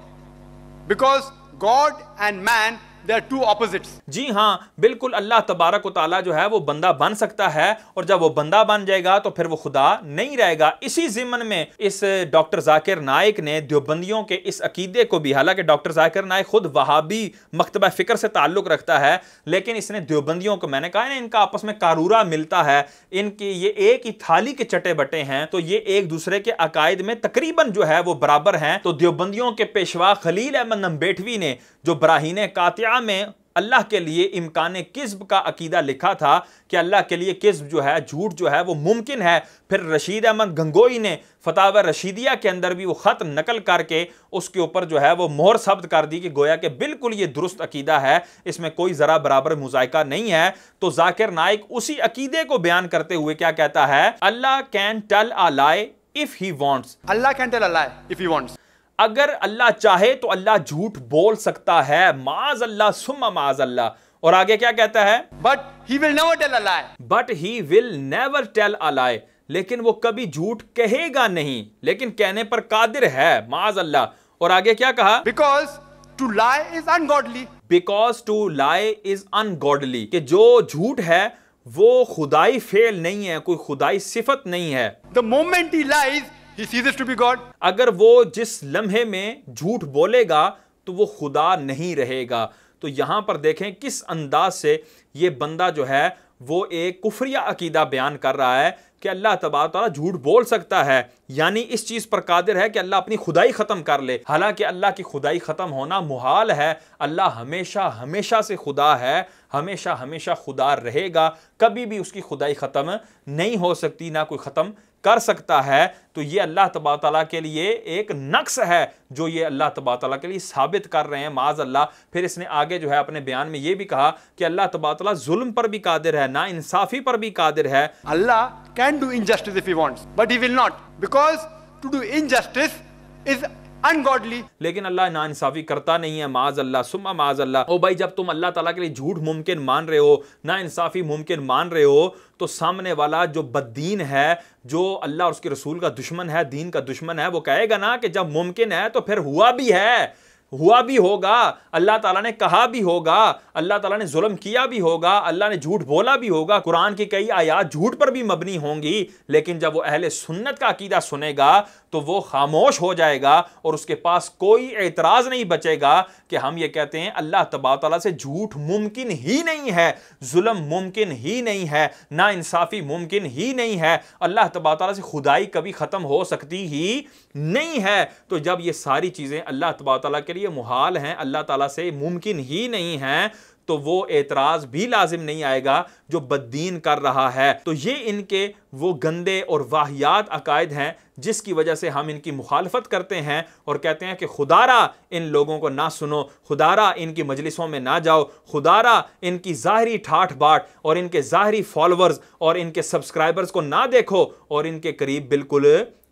Because God and man, they are two opposites. जी हाँ, बिल्कुल अल्लाह तबारक व तआला जो है वो बंदा बन सकता है, और जब वो बंदा बन जाएगा तो फिर वो खुदा नहीं रहेगा। इसी ज़िम्मन में इस डॉक्टर जाकिर नाइक ने देवबंदियों के इस अकीदे को भी, हालांकि डॉक्टर जाकिर नाइक खुद वहाबी मकतबा फ़िक्र से ताल्लुक़ रखता है, लेकिन इसने देवबंदियों को, मैंने कहा ना इनका आपस में कारूरा मिलता है, इनकी ये एक ही थाली के चटे बटे हैं, तो ये एक दूसरे के अकायद में तकरीबन जो है वो बराबर हैं। तो देवबंदियों के पेशवा खलील अहमद नंबेठवी ने जो बराहीन कातिया में अल्लाह के लिए इम्कान किस्ब का अकीदा लिखा था कि अल्लाह के लिए किस्ब जो है, झूठ जो है वो मुमकिन है, फिर रशीद अहमद गंगोई ने फतावा रशीदिया के अंदर भी वो ख़त नकल करके उसके ऊपर जो है वो मोहर सब्त कर दी कि गोया कि बिल्कुल ये दुरुस्त अकीदा है, इसमें कोई ज़रा बराबर मुज़ायका नहीं है। तो जाकिर नाइक उसी अकीदे को बयान करते हुए क्या कहता है, Allah can tell a lie if he wants. Allah can tell a lie if he wants. अगर अल्लाह चाहे तो अल्लाह झूठ बोल सकता है, माअज़ल्लाह सुम्मा माअज़ल्लाह। और आगे क्या कहता है, But he will never tell a lie. But he will never tell a lie, लेकिन वो कभी झूठ कहेगा नहीं, लेकिन कहने पर कादिर है, माअज़ल्लाह। और आगे क्या कहा, Because to lie is ungodly. Because to lie is ungodly, कि जो झूठ है वो खुदाई फेल नहीं है, कोई खुदाई सिफत नहीं है। The moment he lies, he ceases to be God. अगर वो जिस लम्हे में झूठ बोलेगा तो वो खुदा नहीं रहेगा। तो यहां पर देखें किस अंदाज से ये बंदा जो है वो एक कुफरिया अकीदा बयान कर रहा है कि अल्लाह तबारक तआला झूठ बोल सकता है, यानी इस चीज़ पर कादिर है कि अल्लाह अपनी खुदाई ख़त्म कर ले। हालांकि अल्लाह की खुदाई ख़त्म होना मुहाल है, अल्लाह हमेशा हमेशा से खुदा है, हमेशा हमेशा खुदा रहेगा, कभी भी उसकी खुदाई ख़त्म नहीं हो सकती, ना कोई ख़त्म कर सकता है। तो ये अल्लाह तबारक तआला के लिए एक नक्स है जो ये अल्लाह तबारक तआला के लिए साबित कर रहे हैं, माज़अल्लाह। फिर इसने आगे जो है अपने बयान में ये भी कहा कि अल्लाह तबारक तआला जुल्म पर भी कादिर है, ना इंसाफी पर भी कादिर है। Allah can do injustice if he wants, but he will not. Because to do injustice is ungodly. लेकिन अल्लाह ना इंसाफी करता नहीं है, माज़अल्लाह सुम्मा माज़अल्लाह। ओ भाई, जब तुम अल्लाह ताला के लिए झूठ मुमकिन मान रहे हो, ना इंसाफी मुमकिन मान रहे हो, तो सामने वाला जो बद्दीन है, जो अल्लाह और उसके रसूल का दुश्मन है, दीन का दुश्मन है, वो कहेगा ना कि जब मुमकिन है तो फिर हुआ भी है। हुआ भी होगा, अल्लाह ताला ने कहा भी होगा, अल्लाह ताला ने जुल्म किया भी होगा, अल्लाह ने झूठ बोला भी होगा, कुरान की कई आयात झूठ पर भी मबनी होंगी, लेकिन जब वो अहले सुन्नत का अकीदा सुनेगा तो वो खामोश हो जाएगा और उसके पास कोई एतराज नहीं बचेगा कि हम ये कहते हैं अल्लाह तबारक तआला से झूठ मुमकिन ही नहीं है, जुल्म मुमकिन ही नहीं है, ना इंसाफी मुमकिन ही नहीं है, अल्लाह तबारक तआला से खुदाई कभी खत्म हो सकती ही नहीं है। तो जब ये सारी चीजें अल्लाह तबारक तआला के लिए मुहाल हैं, अल्लाह ताला से मुमकिन ही नहीं है, तो वो एतराज भी लाजिम नहीं आएगा जो बद्दीन कर रहा है। तो ये इनके वो गंदे और वाहियात अकायद हैं जिसकी वजह से हम इनकी मुखालफत करते हैं और कहते हैं कि खुदारा इन लोगों को ना सुनो, खुदारा इनकी मजलिसों में ना जाओ, खुदारा इनकी ज़ाहरी ठाठ बाट और इनके ज़ाहरी फॉलोअर्स और इनके सब्सक्राइबर्स को ना देखो और इनके करीब बिल्कुल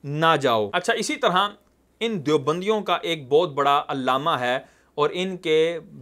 ना जाओ। अच्छा, इसी तरह इन देवबंदियों का एक बहुत बड़ा अल्लामा है और इनके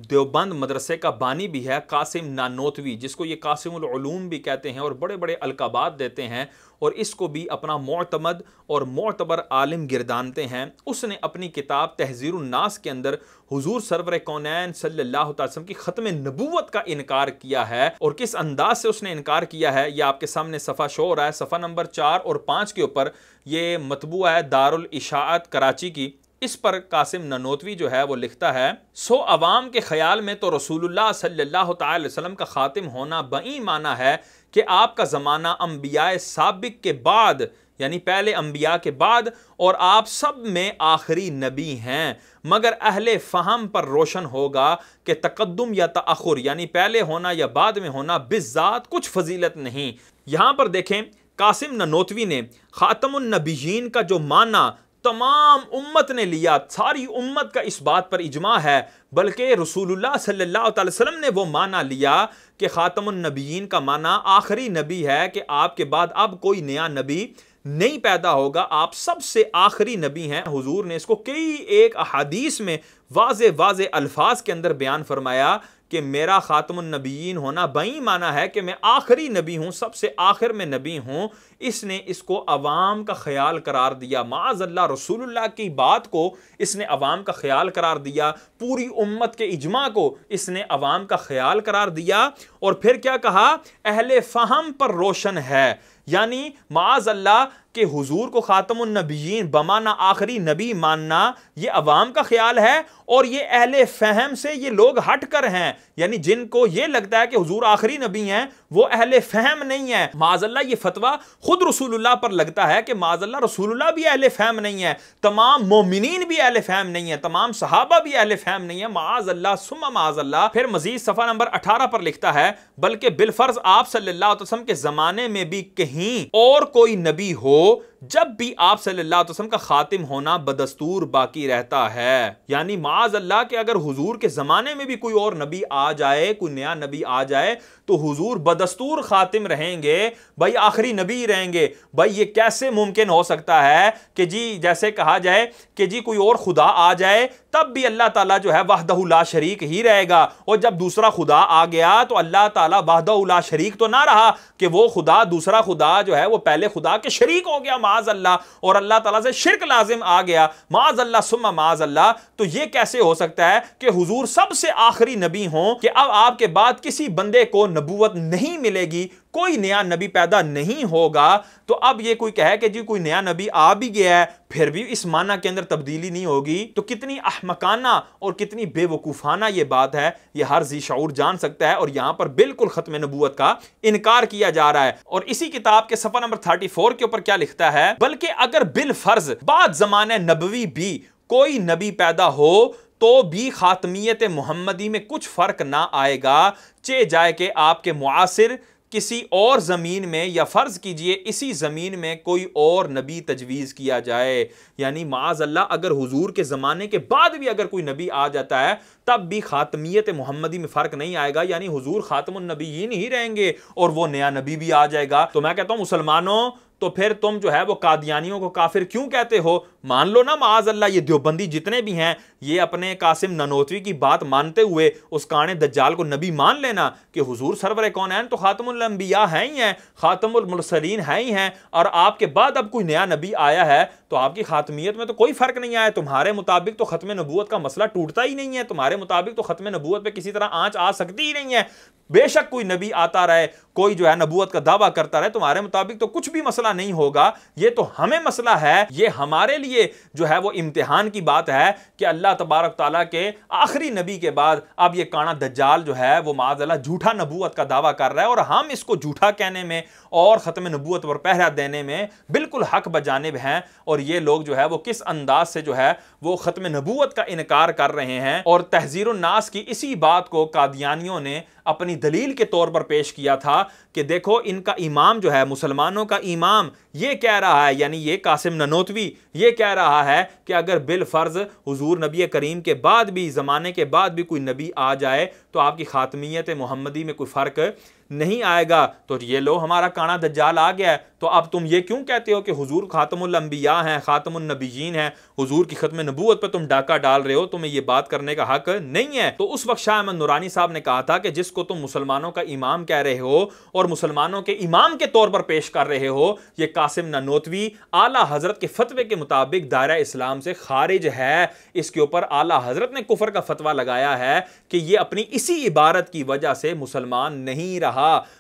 देवबंद मदरसे का बानी भी है कासिम नानोतवी, जिसको ये कासिमुल उलूम भी कहते हैं और बड़े बड़े अलकाबात देते हैं, और इसको भी अपना मोअतमद और मोअतबर आलिम गिरदानते हैं। उसने अपनी किताब तहज़ीरुन नास के अंदर हुजूर सरवर कौनैन सल्लल्लाहु अलैहि वसल्लम की ख़त्म नबूवत का इनकार किया है, और किस अंदाज से उसने इनकार किया है ये आपके सामने सफ़ा शो हो रहा है। सफ़ा नंबर 4 और 5 के ऊपर ये मतबूआ है दारुल इशाअत कराची की। इस पर कासिम नानोतवी जो है वो लिखता है, सो अवाम के ख्याल में तो रसूलुल्लाह सल्लल्लाहु अलैहि वसल्लम का खातिम होना बई माना है कि आपका ज़माना अम्बियाए साबिक के बाद, यानी पहले अम्बिया के बाद, और आप सब में आखिरी नबी हैं, मगर अहले फ़हम पर रोशन होगा कि तक़द्दुम या तअख़ुर, यानी पहले होना या बाद में होना, बिज़ात कुछ फजीलत नहीं। यहाँ पर देखें, कासिम नानोतवी ने ख़ातमुन नबीयीन का जो माना तमाम उम्मत ने लिया, सारी उम्मत का इस बात पर इजमा है, बल्कि रसूलुल्लाह सल्लल्लाहु अलैहि वसल्लम ने वो माना लिया कि ख़ातमुन नबीयीन का माना आखिरी नबी है, कि आपके बाद अब कोई नया नबी नहीं पैदा होगा, आप सबसे आखिरी नबी हैं। हुजूर ने इसको कई एक अहादीस में वाज़े वाज़े अल्फाज के अंदर बयान फरमाया कि मेरा ख़ातमुन नबीयीन होना बई माना है कि मैं आखिरी नबी हूँ, सबसे आखिर में नबी हूँ। इसने इसको अवाम का ख्याल करार दिया, माअज़ल्लाह रसूलुल्लाह की बात को इसने अवाम का ख्याल करार दिया, पूरी उम्मत के इजमा को इसने अवाम का ख्याल करार दिया। और फिर क्या कहा, अहले फ़हम पर रोशन है, यानी माअज़ल्लाह कि हुजूर को ख़ातमुन नबीयीन बमाना आखिरी नबी मानना ये अवाम का ख्याल है, और ये अहले फ़हम से ये लोग हट कर हैं, यानी जिनको ये लगता है कि हुजूर आखिरी नबी हैं वो अहले फ़हम नहीं है। माअज़ल्लाह ये फतवा खुद रसूलुल्लाह पर लगता है कि माअज़ल्लाह रसूलुल्लाह भी अहले फ़हम नहीं है, तमाम मोमिनीन भी अहले फ़हम नहीं है, तमाम सहाबा भी अहले फ़हम नहीं है, माअज़ल्लाह सुम्मा माअज़ल्लाह। फिर मजीद सफ़ा नंबर 18 पर लिखता है, बल्कि बिलफर्ज आप सल्लल्लाहु अलैहि वसल्लम के ज़माने में भी कहीं और कोई नबी हो, जब भी आप सल्लल्लाहु अलैहि वसल्लम का खातिम होना बदस्तूर बाकी रहता है। यानी माअज़ल्लाह कि अगर हुजूर के ज़माने में भी कोई और नबी आ जाए, कोई नया नबी आ जाए, तो हुजूर बदस्तूर खातिम रहेंगे, भाई आखिरी नबी रहेंगे। भाई ये कैसे मुमकिन हो सकता है कि जी जैसे कहा जाए कि जी कोई और खुदा आ जाए तब भी अल्लाह ताला जो है वहदहु ला शरीक ही रहेगा, और जब दूसरा खुदा आ गया तो अल्लाह ताला वहदहु ला शरीक तो ना रहा कि वो खुदा दूसरा खुदा जो है वो पहले खुदा के शरीक हो गया माअज़ल्लाह, और अल्लाह ताला से शिर्क लाजिम आ गया माअज़ल्लाह सुम्मा माअज़ल्लाह। तो ये कैसे हो सकता है कि हुजूर सबसे आखिरी नबी हों, कि अब आपके बाद किसी बंदे को नबूवत नहीं मिलेगी, कोई नया नबी पैदा नहीं होगा। तो अब ये कोई कहे कि जी कोई नया नबी आ भी गया है फिर भी इस माना के अंदर तब्दीली नहीं होगी, तो कितनी अहमकाना और कितनी बेवकूफ़ाना ये बात है, ये हर ज़ी शऊर जान सकता है। और यहां पर बिल्कुल खत्म नबूवत का इनकार किया जा रहा है। और इसी किताब के सफ़ा नंबर 34 के ऊपर क्या लिखता है, बल्कि अगर बिल फर्ज बाद ज़माने नबवी भी कोई नबी पैदा हो तो भी खातमियत मोहम्मदी में कुछ फ़र्क ना आएगा, चे जाए कि आपके मुआसिर किसी और ज़मीन में, या फ़र्ज़ कीजिए इसी ज़मीन में कोई और नबी तजवीज़ किया जाए। यानी माअज़ल्लाह अगर हुजूर के ज़माने के बाद भी अगर कोई नबी आ जाता है तब भी ख़ातमियत मोहम्मदी में फ़र्क नहीं आएगा, यानी हुजूर ख़ातमुन नबीयीन ही रहेंगे और वो नया नबी भी आ जाएगा। तो मैं कहता हूँ मुसलमानों, तो फिर तुम जो है वो कादियानियों को काफिर क्यों कहते हो? मान लो ना माज अल्लाह ये देवबंदी जितने भी हैं ये अपने कासिम ननोतवी की बात मानते हुए उस काने दज्जाल को नबी मान लेना कि हुजूर सरवर कौनैन तो खातमुल अंबिया हैं ही हैं, खातमुल मुरसलीन हैं ही हैं, और आपके बाद अब कोई नया नबी आया है तो आपकी खातमियत में तो कोई फर्क नहीं आया। तुम्हारे मुताबिक तो खत्म नबूवत का मसला टूटता ही नहीं है, तुम्हारे मुताबिक तो खत्म नबूवत पे किसी तरह आंच आ सकती ही नहीं है। बेशक कोई नबी आता रहे, कोई जो है नबूवत का दावा करता रहे, तुम्हारे मुताबिक तो कुछ भी मसला नहीं होगा। ये तो हमें मसला है, ये हमारे लिए जो है वो इम्तिहान की बात है कि अल्लाह तबारक ताला के आखिरी नबी के बाद अब ये काना दज्जाल जो है वो माज़अल्लाह झूठा नबूवत का दावा कर रहा है, और हम इसको झूठा कहने में और ख़त्म नबूवत पर पहरा देने में बिल्कुल हक बजानिब हैं। और ये लोग जो है वो किस अंदाज से जो है वो ख़त्म नबूवत का इनकार कर रहे हैं। और तहज़ीरुन नास की इसी बात को कादियानियों ने अपनी दलील के तौर पर पेश किया था कि देखो इनका इमाम जो है, मुसलमानों का इमाम ये कह रहा है, यानी ये कासिम ननोतवी ये कह रहा है कि अगर बिल फर्ज हुजूर नबी करीम के बाद भी, ज़माने के बाद भी कोई नबी आ जाए तो आपकी खातमियत मोहम्मदी में कोई फ़र्क नहीं आएगा। तो ये लो हमारा काना दज्जाल आ गया है, तो अब तुम ये क्यों कहते हो कि हुजूर खातमुल अंबिया हैं, खातमुन नबीयीन हैं, हुजूर की खत्म नबूवत पर तुम डाका डाल रहे हो, तुम्हें ये बात करने का हक नहीं है। तो उस वक्त शाह अहमद नूरानी साहब ने कहा था कि जिसको तुम मुसलमानों का इमाम कह रहे हो और मुसलमानों के इमाम के तौर पर पेश कर रहे हो, ये कासिम ननोतवी आला हजरत के फतवे के मुताबिक दायरा इस्लाम से खारिज है। इसके ऊपर आला हजरत ने कुफर का फतवा लगाया है कि ये अपनी इसी इबारत की वजह से मुसलमान नहीं रहा।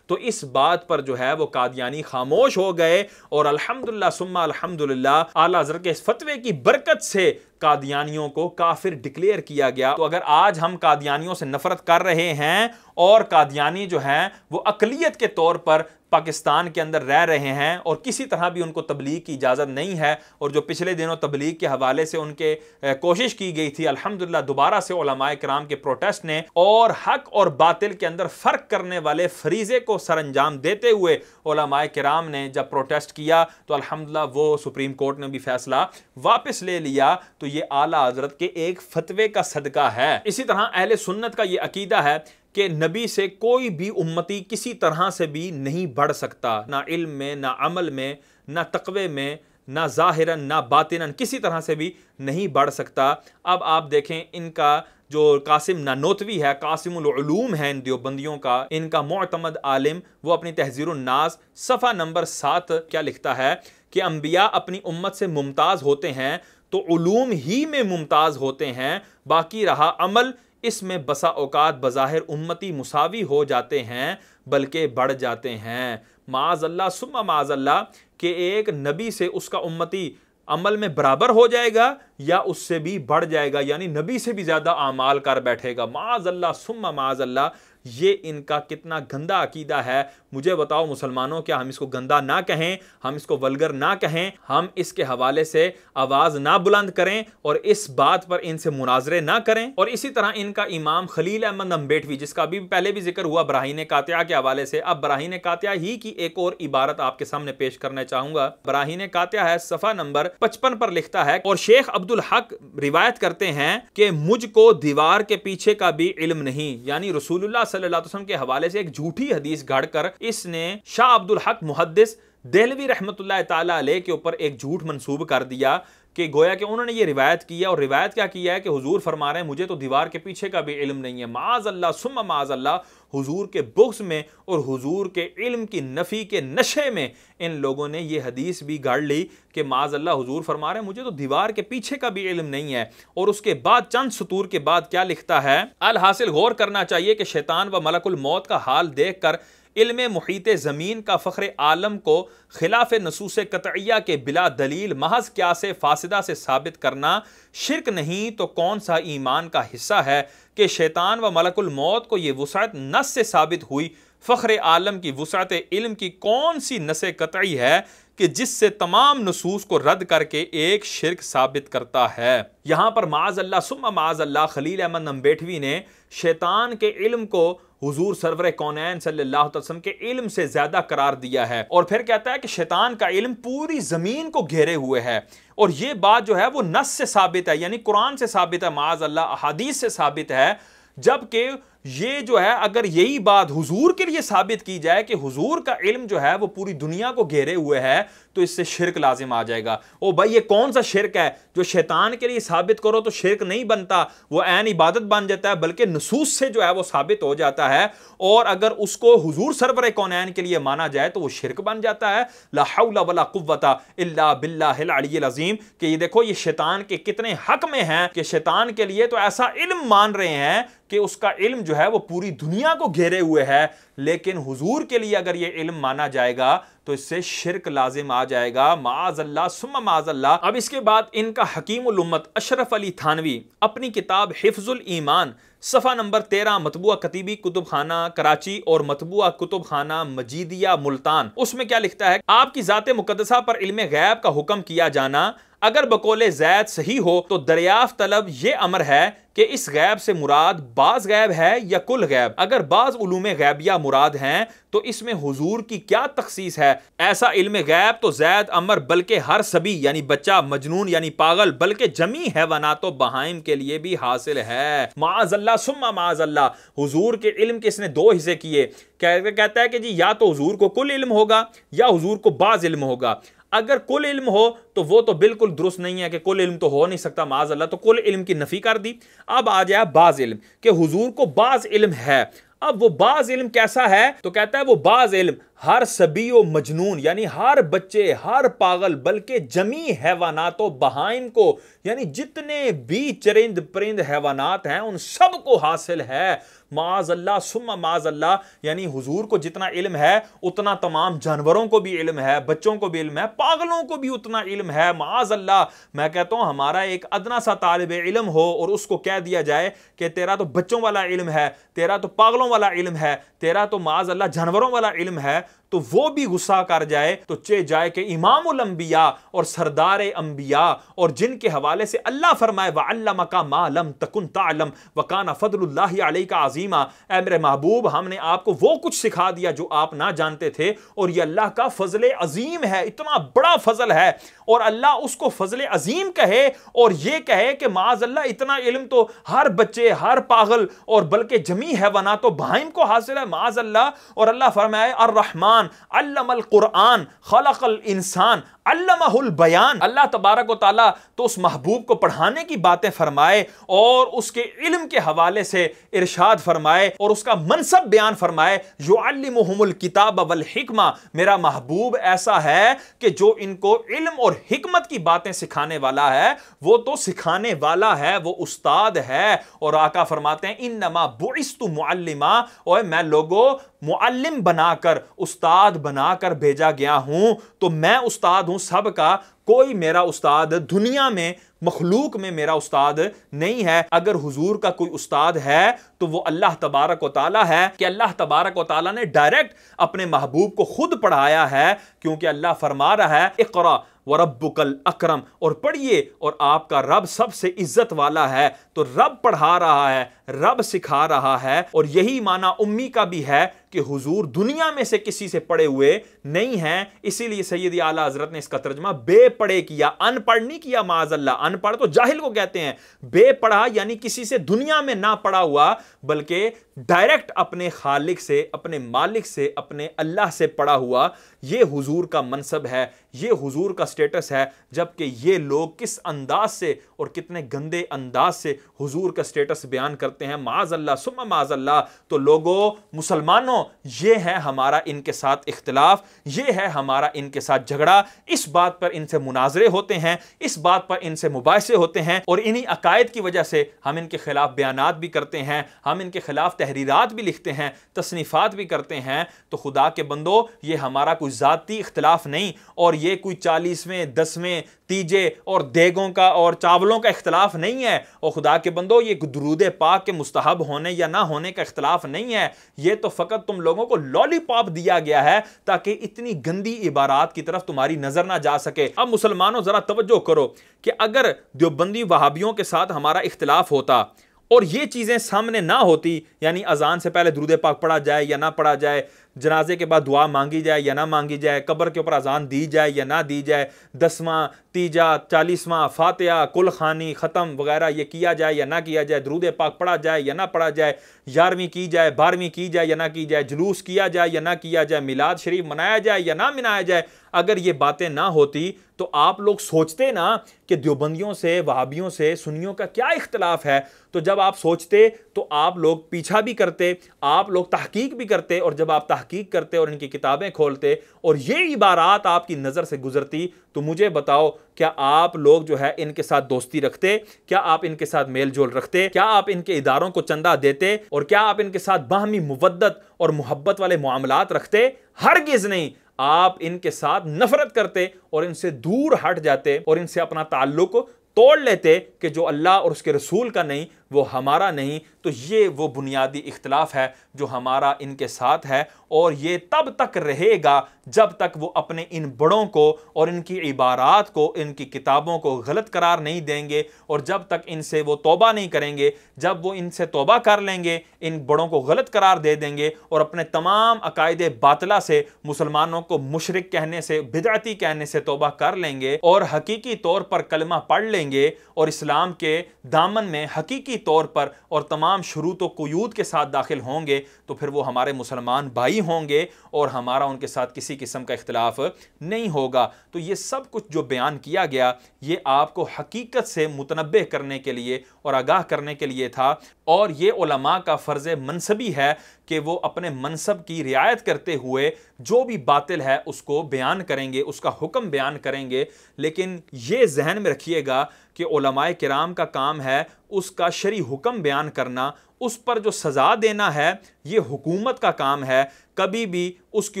तो इस बात पर जो है वो कादियानी खामोश हो गए, और अल्हम्दुलिल्लाह सुम्मा अल्हम्दुलिल्लाह आला हज़रत के इस फतवे की बरकत से कादियानियों को काफिर डिक्लेयर किया गया। तो अगर आज हम कादियानियों से नफरत कर रहे हैं और कादियानी जो हैं वो अकलियत के तौर पर पाकिस्तान के अंदर रह रहे हैं और किसी तरह भी उनको तबलीग की इजाज़त नहीं है, और जो पिछले दिनों तबलीग के हवाले से उनके कोशिश की गई थी, अल्हम्दुलिल्लाह दोबारा से उलमाए किराम के प्रोटेस्ट ने और हक और बातिल के अंदर फ़र्क करने वाले फरीज़े को सरअंजाम देते हुए उलमाए किराम ने जब प्रोटेस्ट किया तो अल्हम्दुलिल्लाह वो सुप्रीम कोर्ट ने भी फैसला वापस ले लिया। तो ये आला हज़रत के एक फतवे का सदका है। इसी तरह अहले सुन्नत का ये अकीदा है कि नबी से कोई भी उम्मती किसी तरह से भी नहीं बढ़ सकता, ना इल्म में, ना अमल में, ना तक़वे में, ना ज़ाहिरन ना बातिनन, किसी तरह से भी नहीं बढ़ सकता। अब आप देखें इनका जो कासिम ननोतवी है, कासिमुल उलूम है इन देवबंदियों का, इनका मुअतमद आलिम, वो अपनी तहज़ीरुन नास सफ़ा नंबर 7 क्या लिखता है कि अंबिया अपनी उम्मत से मुमताज़ होते हैं तो उलूम ही में मुमताज़ होते हैं, बाकी रहा अमल इसमें बसा औकात बज़ाहिर उम्मती मुसावी हो जाते हैं बल्कि बढ़ जाते हैं। माज़अल्लाह सुम्मा माज़अल्लाह कि एक नबी से उसका उम्मती अमल में बराबर हो जाएगा या उससे भी बढ़ जाएगा, यानी नबी से भी ज़्यादा आमाल कर बैठेगा। माज़अल्लाह सुम्मा माज़अल्लाह, ये इनका कितना गंदा अकीदा है। मुझे बताओ मुसलमानों, क्या हम इसको गंदा ना कहें, हम इसको वल्गर ना कहें, हम इसके हवाले से आवाज़ ना बुलंद करें और इस बात पर इनसे मुनाजरे ना करें। और इसी तरह इनका इमाम खलील अहमद अम्बेडवी, जिसका अभी पहले भी जिक्र हुआ बराहीन कातिया के हवाले से, अब बराहीन कातिया ही की एक और इबारत आपके सामने पेश करना चाहूँगा। बराहीन कातिया है सफ़ा नंबर 55 पर लिखता है, और शेख अब्दुल हक रिवायत करते हैं कि मुझको दीवार के पीछे का भी इल्म नहीं, यानी रसूलुल्लाह सल्लल्लाहु अलैहि वसल्लम के हवाले से एक झूठी हदीस गढ़कर इसने शाह अब्दुल हक मुहद्दिस देहलवी रहमतुल्लाह ताला अलैह के ऊपर एक झूठ मंसूब कर दिया कि गोया कि उन्होंने ये रिवायत किया, और रिवायत क्या किया है कि हुजूर फरमा रहे हैं मुझे तो दीवार के पीछे का भी इल्म नहीं है। माज़अल्लाह सुम्मा माज़अल्लाह, हुजूर के बुग़्ज़ में और हुजूर के इल्म की नफ़ी के नशे में इन लोगों ने ये हदीस भी गाड़ ली कि माज़अल्लाह हुजूर फरमा रहे हैं मुझे तो दीवार के पीछे का भी इल्म नहीं है। और उसके बाद चंद सतूर के बाद क्या लिखता है, अल हासिल गौर करना चाहिए कि शैतान व मलकुल मौत का हाल देख कर इल्म मुहीत ज़मीन का फ़ख्र आलम को खिलाफ नसूस कतइया के बिला दलील महज क्या से फासिदा से साबित करना शिरक नहीं तो कौन सा ईमान का हिस्सा है कि शैतान व मलकुल मौत को ये वुसअत नस से साबित हुई, फ़ख्र आलम की वुसअत इल्म की कौन सी नस कतई है कि जिससे तमाम नसूस को रद्द करके एक शिरक साबित करता है। यहाँ पर माज़अल्लाह सुम्मा माज़अल्लाह खलील अहमद अम्बेडवी ने शैतान के इल्म को हुजूर सरवर कौनैन सल्लल्लाहु अलैहि वसल्लम के इल्म से ज्यादा करार दिया है, और फिर कहता है कि शैतान का इल्म पूरी जमीन को घेरे हुए है। और ये बात जो है वो नस से साबित है, यानी कुरान से साबित है, माज़अल्लाह अहादीस से साबित है, जबकि ये जो है अगर यही बात हुजूर के लिए साबित की जाए कि हुजूर का इल्म जो है वो पूरी दुनिया को घेरे हुए है, तो इससे शिरक लाजिम आ जाएगा। ओ भाई ये कौन सा शिरक है जो शैतान के लिए साबित करो तो शिरक नहीं बनता, वो ऐन इबादत बन जाता है, बल्कि नसूस से जो है वो साबित हो जाता है। और अगर उसको हुजूर सरवर कौनैन के लिए माना जाए तो वो शिरक बन जाता है। ला हौला वला कुव्वता इल्ला बिल्लाहिल अलिय्यिल अज़ीम। कि ये देखो ये शैतान के कितने हक में हैं कि शैतान के लिए तो ऐसा इल्म मान रहे हैं कि उसका इल्म जो है वो पूरी दुनिया को घेरे हुए है, लेकिन हुजूर के लिए अगर ये इल्म माना जाएगा तो इससे शिरक लाजिम आ जाएगा। माअज़ल्लाह सुम्मा माअज़ल्लाह। अब इसके बाद इनका हकीमुल उम्मत अशरफ अली थानवी अपनी किताब हिफ्जुल ईमान सफ़ा नंबर 13 मतबूआ कतीबी कुतुब खाना कराची और मतबूआ कुतुब खाना मजीदिया मुल्तान, उसमें क्या लिखता है, आपकी ज़ात मुक़द्दसा पर इल्म गैब का हुक्म किया जाना अगर बकौले ज़ैद सही हो तो दरियाफ्त तलब यह अमर है कि इस गैब से मुराद बाज गैब है या कुल गैब। अगर बाज उलूमे गैबिया मुराद हैं तो इसमें हुजूर की क्या तखसीस है। ऐसा इल्म गैब तो ज़ैद अमर बल्कि हर सभी यानी बच्चा, मजनून यानी पागल, बल्कि जमी हैवानातो बहाइम के लिए भी हासिल है। माअज़ल्लाह सुम्मा माअज़ल्लाह। हुजूर के इल्म के इसने दो हिस्से किए। कहता है कि जी या तो हुजूर को कुल इल्म होगा या हुजूर को बाज इल्म होगा। अगर कुल इल्म हो तो वो तो बिल्कुल दुरुस्त नहीं है कि कुल इल्म तो हो नहीं सकता माअज़ल्लाह, तो कुल इल्म की नफी कर दी। अब आ जाए बाज इल्म कि हुजूर को बाज इल्म है। अब वो बाज इल्म कैसा है, तो कहता है वो बाज इल्म हर सभी व मजनून यानी हर बच्चे, हर पागल, बल्कि जमी हैवानातो बहाइम को यानी जितने भी चरिंद परिंद हैवानात हैं उन सब को हासिल है। माअज़ल्लाह सुम्मा माअज़ल्लाह। यानी हुजूर को जितना इल्म है उतना तमाम जानवरों को भी इल्म है, बच्चों को भी इल्म है, पागलों को भी उतना इल्म है। माअज़ल्लाह। मैं कहता हूं हमारा एक अदना सा तालिब इल्म हो और उसको कह दिया जाए कि तेरा तो बच्चों वाला इल्म है, तेरा तो पागलों वाला इल्म है, तेरा तो माअज़ल्लाह जानवरों वाला इल्म है, तो वो भी गुस्सा कर जाए तो चे जाए कि इमामुल अंबिया और सरदार अंबिया और जिनके हवाले से अल्लाह फरमाए वअल्लमका मा लम तकुन तअलम व काना फज़लुल्लाहि अलैका अज़ीमा। ऐ मेरे महबूब, हमने आपको वो कुछ सिखा दिया जो आप ना जानते थे, और ये अल्लाह का फजल अजीम है, इतना बड़ा फजल है। और अल्लाह उसको फजल अजीम कहे और ये कहे कि माअज़ल्लाह इतना इल्म तो हर बच्चे, हर पागल और बल्कि जमी हैवानातो बहाइम को हासिल है। माअज़ल्लाह। और अल्लाह फरमाए अर्रहमान अल्लमल कुरआन खलक़ल इंसान अल्लमहुल बयान। अल्लाह तबारक व तआला तो उस महबूब को पढ़ाने की बातें फरमाए और उसके इल्म के हवाले से इरशाद फरमाए और उसका मनसब बयान फरमाए। युअल्लिमुहुमुल किताब वल हिकमा। मेरा महबूब ऐसा है कि जो इनको इल्म और हिकमत की बातें सिखाने वाला है, वो तो सिखाने वाला है, वो उस्ताद है। और आका फरमाते हैं इन्नमा बुइस्तु मुअल्लिमा, और मैं लोगों मुअल्लिम बनाकर, उस्ताद बनाकर भेजा गया हूं। तो मैं उस्ताद हूं सबका, कोई मेरा उस्ताद दुनिया में मखलूक में मेरा उस्ताद नहीं है। अगर हुजूर का कोई उस्ताद है तो वो अल्लाह तबारक व तआला है कि अल्लाह तबारक व तआला ने डायरेक्ट अपने महबूब को खुद पढ़ाया है, क्योंकि अल्लाह फरमा रहा है इक़रा व रब्बुकल अकरम, और पढ़िए और आपका रब सबसे इज्जत वाला है। तो रब पढ़ा रहा है, रब सिखा रहा है। और यही माना उम्मी का भी है कि हुजूर दुनिया में से किसी से पढ़े हुए नहीं हैं। इसीलिए सैयदी आला हजरत ने इसका तर्जुमा बेपढ़े किया, अनपढ़ नहीं किया। माअज़ल्लाह। अनपढ़ तो जाहिल को कहते हैं, बेपढ़ा यानी किसी से दुनिया में ना पढ़ा हुआ, बल्कि डायरेक्ट अपने खालिक से, अपने मालिक से, अपने अल्लाह से पढ़ा हुआ। ये हुजूर का मनसब है, ये हुजूर का स्टेटस है। जबकि ये लोग किस अंदाज से और कितने गंदे अंदाज से हुजूर का स्टेटस बयान करते हैं। माअज़ल्लाह सुम्मा माअज़ल्लाह। तो लोगों, मुसलमानों, ये है हमारा इनके साथ इख्तिलाफ, ये है हमारा इनके साथ झगड़ा। इस बात पर इनसे मुनाजरे होते हैं, इस बात पर इनसे मुबाहिसे होते हैं, और इन्हीं अकायद की वजह से हम इनके खिलाफ बयानात भी करते हैं, हम इनके खिलाफ तहरीरात भी लिखते हैं, तसनीफात भी करते हैं। तो खुदा के बंदो, ये हमारा कोई जाती इख्तिलाफ नहीं, और ये कोई 40वें 10वें तीजे और देगों का और चावलों का इख्तिलाफ नहीं है। और खुदा के बंदो, ये दुरूद पाक के मुस्तहब होने या ना होने का इख्तिलाफ नहीं है। ये तो फकत तुम लोगों को लॉलीपॉप दिया गया है ताकि इतनी गंदी इबारात की तरफ तुम्हारी नजर ना जा सके। अब मुसलमानों, जरा तवज्जो करो कि अगर देवबंदी वहाबियों के साथ हमारा इख्तिलाफ होता और ये चीजें सामने ना होती, यानी अजान से पहले दुरूद पाक पढ़ा जाए या ना पढ़ा जाए, जनाजे के बाद दुआ मांगी जाए या ना मांगी जाए, कब्र के ऊपर अजान दी जाए या ना दी जाए, 10वां, तीजा, 40वां, फातिहा, कुल खानी, ख़त्म वगैरह ये किया जाए या ना किया जाए, दरूद पाक पढ़ा जाए या ना पढ़ा जाए, 11वीं की जाए, 12वीं की जाए या ना की जाए, जुलूस किया जाए या ना किया जाए, मिलाद शरीफ मनाया जाए या ना मनाया जाए, अगर ये बातें ना होती तो आप लोग सोचते ना कि देवबंदियों से, वहाबियों से, सुन्नियों का क्या इख्तिलाफ है। तो जब आप सोचते तो आप लोग पीछा भी करते, आप लोग तहकीक भी करते, और जब आप तहकीक करते और इनकी किताबें खोलते और ये इबारात आपकी नज़र से गुजरती, तो मुझे बताओ क्या आप लोग जो है इनके साथ दोस्ती रखते? क्या आप इनके साथ मेल जोल रखते? क्या आप इनके इदारों को चंदा देते? और क्या आप इनके साथ बाहमी मुवद्दत और मोहब्बत वाले मामलात रखते? हरगिज़ नहीं। आप इनके साथ नफरत करते और इनसे दूर हट जाते और इनसे अपना ताल्लुक तोड़ लेते कि जो अल्लाह और उसके रसूल का नहीं वो हमारा नहीं। तो ये वो बुनियादी इख्तिलाफ है जो हमारा इनके साथ है, और ये तब तक रहेगा जब तक वो अपने इन बड़ों को और इनकी इबारात को, इनकी किताबों को गलत करार नहीं देंगे, और जब तक इनसे वो तौबा नहीं करेंगे। जब वो इनसे तौबा कर लेंगे, इन बड़ों को गलत करार दे देंगे और अपने तमाम अकायदे बातिला से, मुसलमानों को मुशरिक कहने से, बिदअती कहने से तौबा कर लेंगे और हकीकी तौर पर कलमा पढ़ लेंगे और इस्लाम के दामन में हकीकी तौर पर और तमाम शुरूत व कुयूद के साथ दाखिल होंगे, तो फिर वो हमारे मुसलमान भाई होंगे और हमारा उनके साथ किसी किस्म का इख्तिलाफ नहीं होगा। तो ये सब कुछ जो बयान किया गया, ये आपको हकीकत से मुतनब्बे करने के लिए और आगाह करने के लिए था, और ये उलमा का फ़र्ज़ मनसबी है कि वो अपने मनसब की रियायत करते हुए जो भी बातिल है उसको बयान करेंगे, उसका हुक्म बयान करेंगे। लेकिन ये जहन में रखिएगा कि उलमाए किराम का काम है उसका शरी हुक्म बयान करना, उस पर जो सज़ा देना है ये हुकूमत का काम है। कभी भी उसके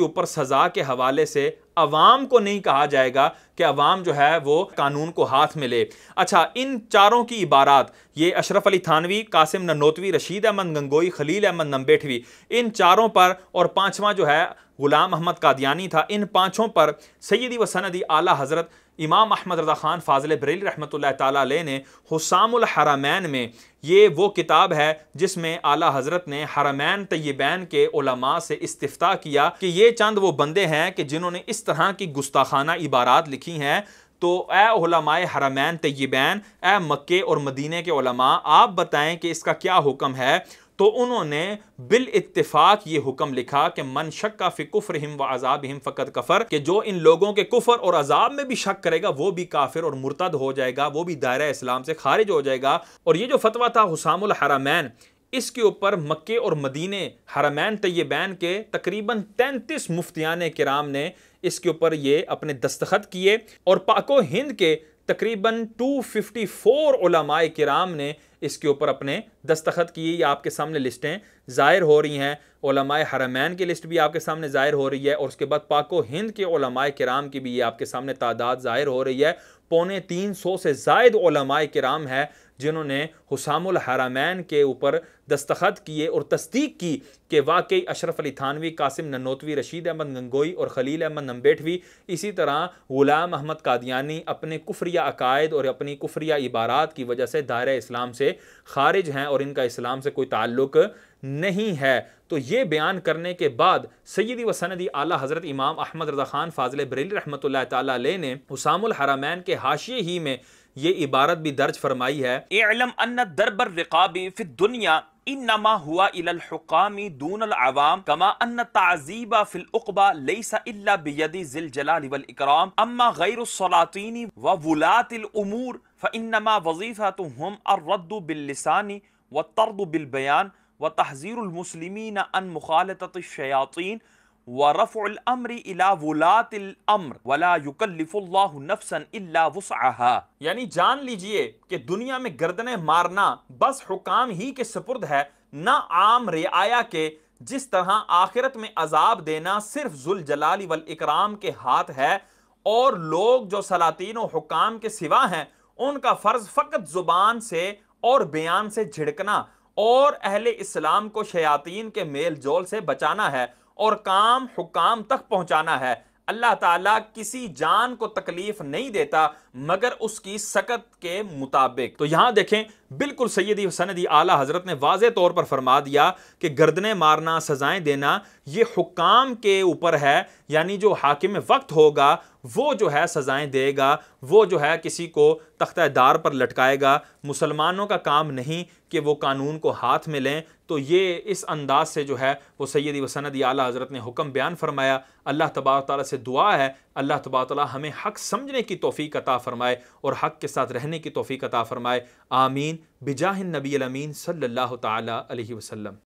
ऊपर सज़ा के हवाले से अवाम को नहीं कहा जाएगा कि अवाम जो है वो कानून को हाथ में ले। अच्छा, इन चारों की इबारात, ये अशरफ अली थानवी, कासिम ननोतवी, रशीद अहमद गंगोई, खलील अहमद नंबेठवी, इन चारों पर, और पांचवा जो है गुलाम अहमद कादियानी था, इन पांचों पर सैयदी व सनदी आला हज़रत इमाम अहमद रज़ा ख़ान फ़ाज़िल बरेली रहमतुल्लाह ताला अलैह ने हुस्सामुल हरमैन में, ये वो किताब है जिसमें आला हज़रत ने हरमैन तय्यबैन के उलमा से इस्तिफ्ता किया कि ये चंद वो बंदे हैं कि जिन्होंने इस तरह की गुस्ताखाना इबारात लिखी हैं। तो ए उलमाए हरमैन तय्यबैन, ए मक्के और मदीने के उलमा, आप बताएं कि इसका क्या हुक्म है। तो उन्होंने बिल इत्तिफाक ये हुक्म लिखा कि मन शक्का फी कुफ्रिहिम व अज़ाबिहिम फ़क़द कफ़र, कि जो इन लोगों के कुफ्र और अज़ाब में भी शक करेगा वो भी काफिर और मुर्तद हो जाएगा, वो भी दायरा इस्लाम से खारिज हो जाएगा। और ये जो फतवा था हुस्सामुल हरमैन, इसके ऊपर मक्के और मदीने हरमैन तय्यबैन के तकरीबन 33 मुफ्तियान किराम ने इसके ऊपर ये अपने दस्तखत किए, और पाको हिंद के तकरीबन 254 उलमाए किराम ने इसके ऊपर अपने दस्तखत किए। ये आपके सामने लिस्टें ज़ाहिर हो रही हैं, उलमाए हरमैन की लिस्ट भी आपके सामने ज़ाहिर हो रही है, और उसके बाद पाको हिंद के उलमाए किराम की भी ये आपके सामने तादाद ज़ाहिर हो रही है। 350 से ज़ायद उलमाए किराम है जिन्होंने हुस्सामुल हरमैन के ऊपर दस्तखत किए और तस्दीक की कि वाकई अशरफ अली थानवी, कासिम ननोतवी, रशीद अहमद गंगोई और खलील अहमद नंबेठवी, इसी तरह गुलाम अहमद कादियानी अपने कुफ्रिया अकायद और अपनी कुफ्रिया इबारात की वजह से दायरा इस्लाम से खारिज हैं और इनका इस्लाम से कोई ताल्लुक नहीं है। तो ये बयान करने के बाद सैयदी व सनदी आला हज़रत इमाम अहमद रज़ा ख़ान फ़ाज़िल बरेली रहमतुल्लाह ताला अलैह ने हुस्सामुल हरमैन के हाशिये ही में ये इबारत भी दर्ज फरमाई है, इअलम अन्न दरबर रिक़ाबी फ़ि दुनिया इन्नमा हुआ इलल हुक्कामी दूनल अवाम कमा अन्न ताज़ीबा फ़िल उक़बा लैसा इल्ला बियदि ज़िल जलाल वल इकराम अम्मा गैरुस सलातीनी व वुलातिल उमूर फ़इन्नमा वज़ीफ़तुहुम अर्रद्दु बिल लिसानी व तर्दु बिल बयान व तहज़ीरुल मुस्लिमीन अन मुखालततिश शयातीन व रफ़उल अम्रि इला वुलातिल अम्र वला युकल्लिफुल्लाहु नफ्सन इल्ला वुस्अहा। यानी जान लीजिए कि दुनिया में गर्दनें मारना बस हुकाम ही के सुपुर्द है, न आम रिआया के। जिस तरह आखिरत में अजाब देना सिर्फ जुल जलाली वल इकराम के हाथ है, और लोग जो सलातीन और हुकाम के सिवा हैं उनका फर्ज फ़कत ज़ुबान से और बयान से झिड़कना और अहले इस्लाम को शयातीन के मेल जोल से बचाना है और काम हुकाम तक पहुंचाना है। अल्लाह ताला किसी जान को तकलीफ नहीं देता मगर उसकी सकत के मुताबिक। तो यहां देखें, बिल्कुल सैयदी सनदी आला हजरत ने वाज़े तौर पर फरमा दिया कि गर्दनें मारना, सजाएं देना, ये हुक्काम के ऊपर है, यानी जो हाकिम वक्त होगा वो जो है सजाएं देगा, वो जो है किसी को तख्ता-ए-दार पर लटकाएगा। मुसलमानों का काम नहीं कि वो कानून को हाथ में लें। तो ये इस अंदाज से जो है वो सैयदी व सनदी आला हज़रत ने हुक्म बयान फरमाया। अल्लाह तबारक व तआला से दुआ है, अल्लाह तबारक व तआला हमें हक़ समझने की तौफ़ीक़ अता फ़रमाए और हक़ के साथ रहने की तौफ़ीक़ अता फ़रमाए। आमीन बिजाहिन नबी अमीन सल्लल्लाहु तआला अलैहि वसल्लम।